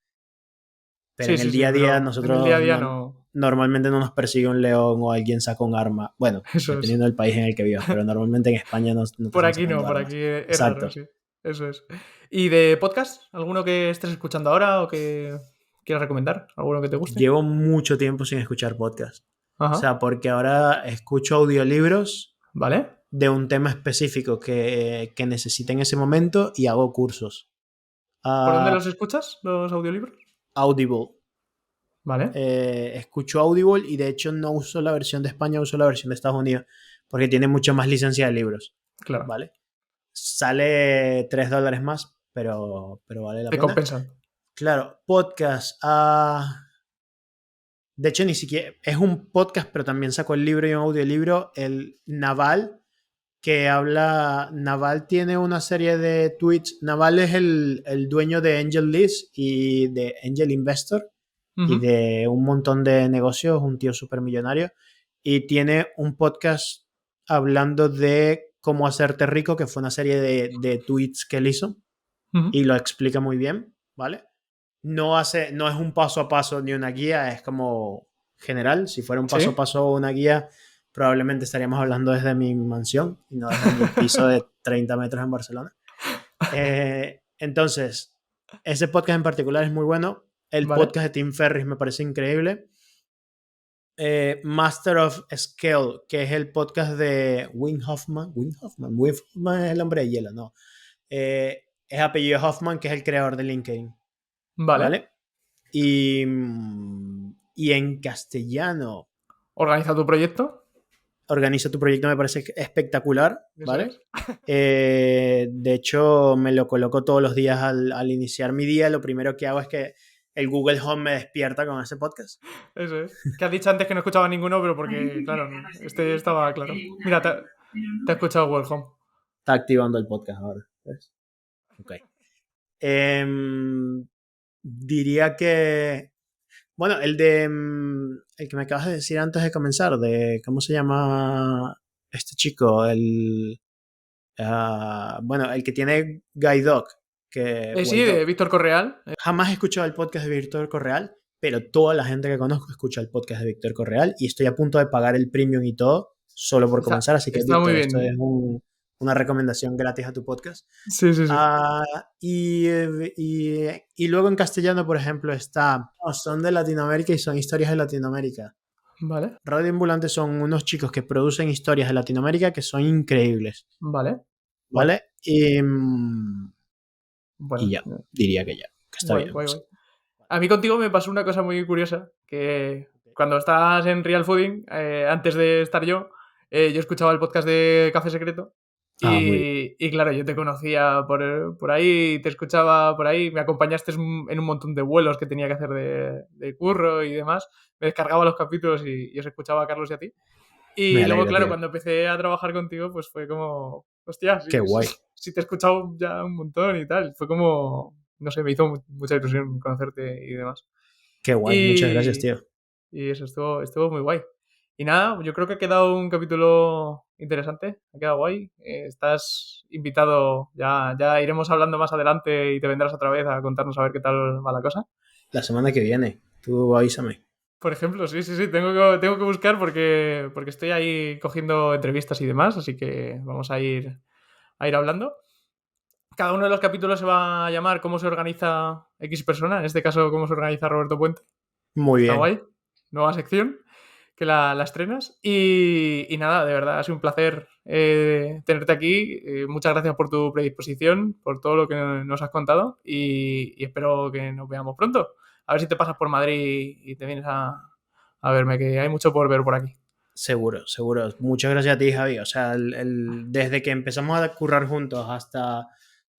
Speaker 1: Sí,
Speaker 2: en el
Speaker 1: sí, sí,
Speaker 2: día a día
Speaker 1: pero en el día a
Speaker 2: nosotros
Speaker 1: día
Speaker 2: no,
Speaker 1: no.
Speaker 2: normalmente no nos persigue un león o alguien saca un arma. Bueno,
Speaker 1: Eso es.
Speaker 2: dependiendo del país en el que vivas, pero normalmente en España no te
Speaker 1: Por
Speaker 2: están
Speaker 1: aquí no,
Speaker 2: sacando
Speaker 1: por
Speaker 2: armas.
Speaker 1: aquí es raro,
Speaker 2: Exacto.
Speaker 1: sí. Eso es. ¿Y de podcast? ¿Alguno que estés escuchando ahora o que quieras recomendar? ¿Alguno que te guste?
Speaker 2: Llevo mucho tiempo sin escuchar podcast. O
Speaker 1: Ajá.
Speaker 2: sea, porque ahora escucho audiolibros
Speaker 1: ¿Vale?
Speaker 2: de un tema específico que necesite en ese momento y hago cursos.
Speaker 1: ¿Por dónde
Speaker 2: Ah,
Speaker 1: los escuchas, los audiolibros?
Speaker 2: Audible.
Speaker 1: Vale,
Speaker 2: Escucho Audible y de hecho no uso la versión de España, uso la versión de Estados Unidos porque tiene mucha más licencia de libros.
Speaker 1: claro.
Speaker 2: ¿Vale? Sale $3 más, pero vale la
Speaker 1: Te
Speaker 2: pena.
Speaker 1: compensan.
Speaker 2: Claro, podcast. De hecho, ni siquiera es un podcast, pero también sacó el libro y un audiolibro. El Naval, que habla. Naval tiene una serie de tweets. Naval es el dueño de Angel List y de Angel Investor y
Speaker 1: Ujú.
Speaker 2: de un montón de negocios, un tío súper millonario. Y tiene un podcast hablando de cómo hacerte rico, que fue una serie de tweets que él hizo
Speaker 1: Ujú.
Speaker 2: y lo explica muy bien, ¿vale? No es un paso a paso ni una guía, es como general. Si fuera un paso a
Speaker 1: ¿Sí?
Speaker 2: paso o una guía, probablemente estaríamos hablando desde mi mansión y no desde mi piso de 30 metros en Barcelona. Entonces, ese podcast en particular es muy bueno. El
Speaker 1: Vale.
Speaker 2: podcast de Tim Ferriss me parece increíble. Master of Scale, que es el podcast de Wim Hoffman. Wim Hoffman es el hombre de hielo, no. Es apellido Hoffman, que es el creador de LinkedIn.
Speaker 1: Vale.
Speaker 2: ¿Vale? Y en castellano,
Speaker 1: Organiza tu proyecto.
Speaker 2: Organiza tu proyecto, me parece espectacular,
Speaker 1: Eso
Speaker 2: ¿vale?
Speaker 1: es.
Speaker 2: De hecho, me lo coloco todos los días al iniciar mi día. Lo primero que hago es que el Google Home me despierta con ese podcast.
Speaker 1: Eso es. Que has dicho antes que no escuchaba ninguno, pero porque, claro, este estaba claro. Mira, te he escuchado Welcome.
Speaker 2: Está activando el podcast ahora. ¿Ves? Ok. Diría que. Bueno, el que me acabas de decir antes de comenzar, de. ¿Cómo se llama este chico? Bueno, el que tiene Guide Dog.
Speaker 1: Sí,
Speaker 2: Guide
Speaker 1: de
Speaker 2: Dog.
Speaker 1: Víctor Correal.
Speaker 2: Jamás he escuchado el podcast de Víctor Correal, pero toda la gente que conozco escucha el podcast de Víctor Correal y estoy a punto de pagar el premium y todo solo por
Speaker 1: Está,
Speaker 2: comenzar. Así que,
Speaker 1: está muy
Speaker 2: Víctor, esto es
Speaker 1: bien.
Speaker 2: una recomendación gratis a tu podcast.
Speaker 1: Sí, sí, sí.
Speaker 2: Ah, y luego en castellano, por ejemplo, está. Son de Latinoamérica y son historias de Latinoamérica.
Speaker 1: Vale,
Speaker 2: Radio Ambulante son unos chicos que producen historias de Latinoamérica que son increíbles.
Speaker 1: vale. Guay.
Speaker 2: ¿Vale? Y
Speaker 1: Bueno,
Speaker 2: ya, diría que está
Speaker 1: guay,
Speaker 2: bien.
Speaker 1: guay, guay. A mí contigo me pasó una cosa muy curiosa, que cuando estabas en Real Fooding, antes de estar yo escuchaba el podcast de Café Secreto
Speaker 2: Muy bien.
Speaker 1: y claro, yo te conocía por ahí, te escuchaba por ahí, me acompañaste en un montón de vuelos que tenía que hacer de curro y demás, me descargaba los capítulos y os escuchaba a Carlos y a ti.
Speaker 2: Me
Speaker 1: Y luego,
Speaker 2: alegra,
Speaker 1: claro,
Speaker 2: tío.
Speaker 1: cuando empecé a trabajar contigo, pues fue como, hostia, sí,
Speaker 2: Qué guay.
Speaker 1: sí te he escuchado ya un montón y tal. Fue como, no sé, me hizo mucha ilusión conocerte y demás.
Speaker 2: Qué guay. Muchas gracias,
Speaker 1: Y,
Speaker 2: tío.
Speaker 1: y eso estuvo muy guay. Y nada, yo creo que ha quedado un capítulo interesante, ha quedado guay. Estás invitado, ya iremos hablando más adelante y te vendrás otra vez a contarnos a ver qué tal va la cosa.
Speaker 2: La semana que viene. Tú avísame.
Speaker 1: Por ejemplo, sí, tengo que buscar porque estoy ahí cogiendo entrevistas y demás, así que vamos a ir hablando. Cada uno de los capítulos se va a llamar cómo se organiza X persona, en este caso cómo se organiza Roberto Puente.
Speaker 2: Muy
Speaker 1: Está
Speaker 2: bien.
Speaker 1: guay, nueva sección que la estrenas. Y nada, de verdad, ha sido un placer tenerte aquí. Muchas gracias por tu predisposición, por todo lo que nos has contado y espero que nos veamos pronto. A ver si te pasas por Madrid y te vienes a verme, que hay mucho por ver por aquí.
Speaker 2: Seguro, seguro. Muchas gracias a ti, Javi. O sea, desde que empezamos a currar juntos hasta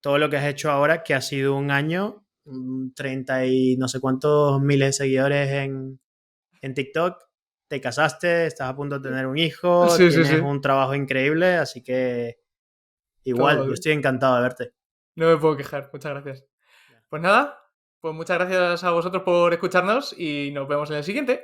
Speaker 2: todo lo que has hecho ahora, que ha sido un año, 30 y no sé cuántos miles de seguidores en TikTok, te casaste, estás a punto de tener un hijo,
Speaker 1: Sí, sí,
Speaker 2: tienes
Speaker 1: sí.
Speaker 2: un trabajo increíble, así que igual, yo
Speaker 1: Todo.
Speaker 2: estoy encantado de verte.
Speaker 1: No me puedo quejar. Muchas gracias. Pues nada, pues muchas gracias a vosotros por escucharnos y nos vemos en el siguiente.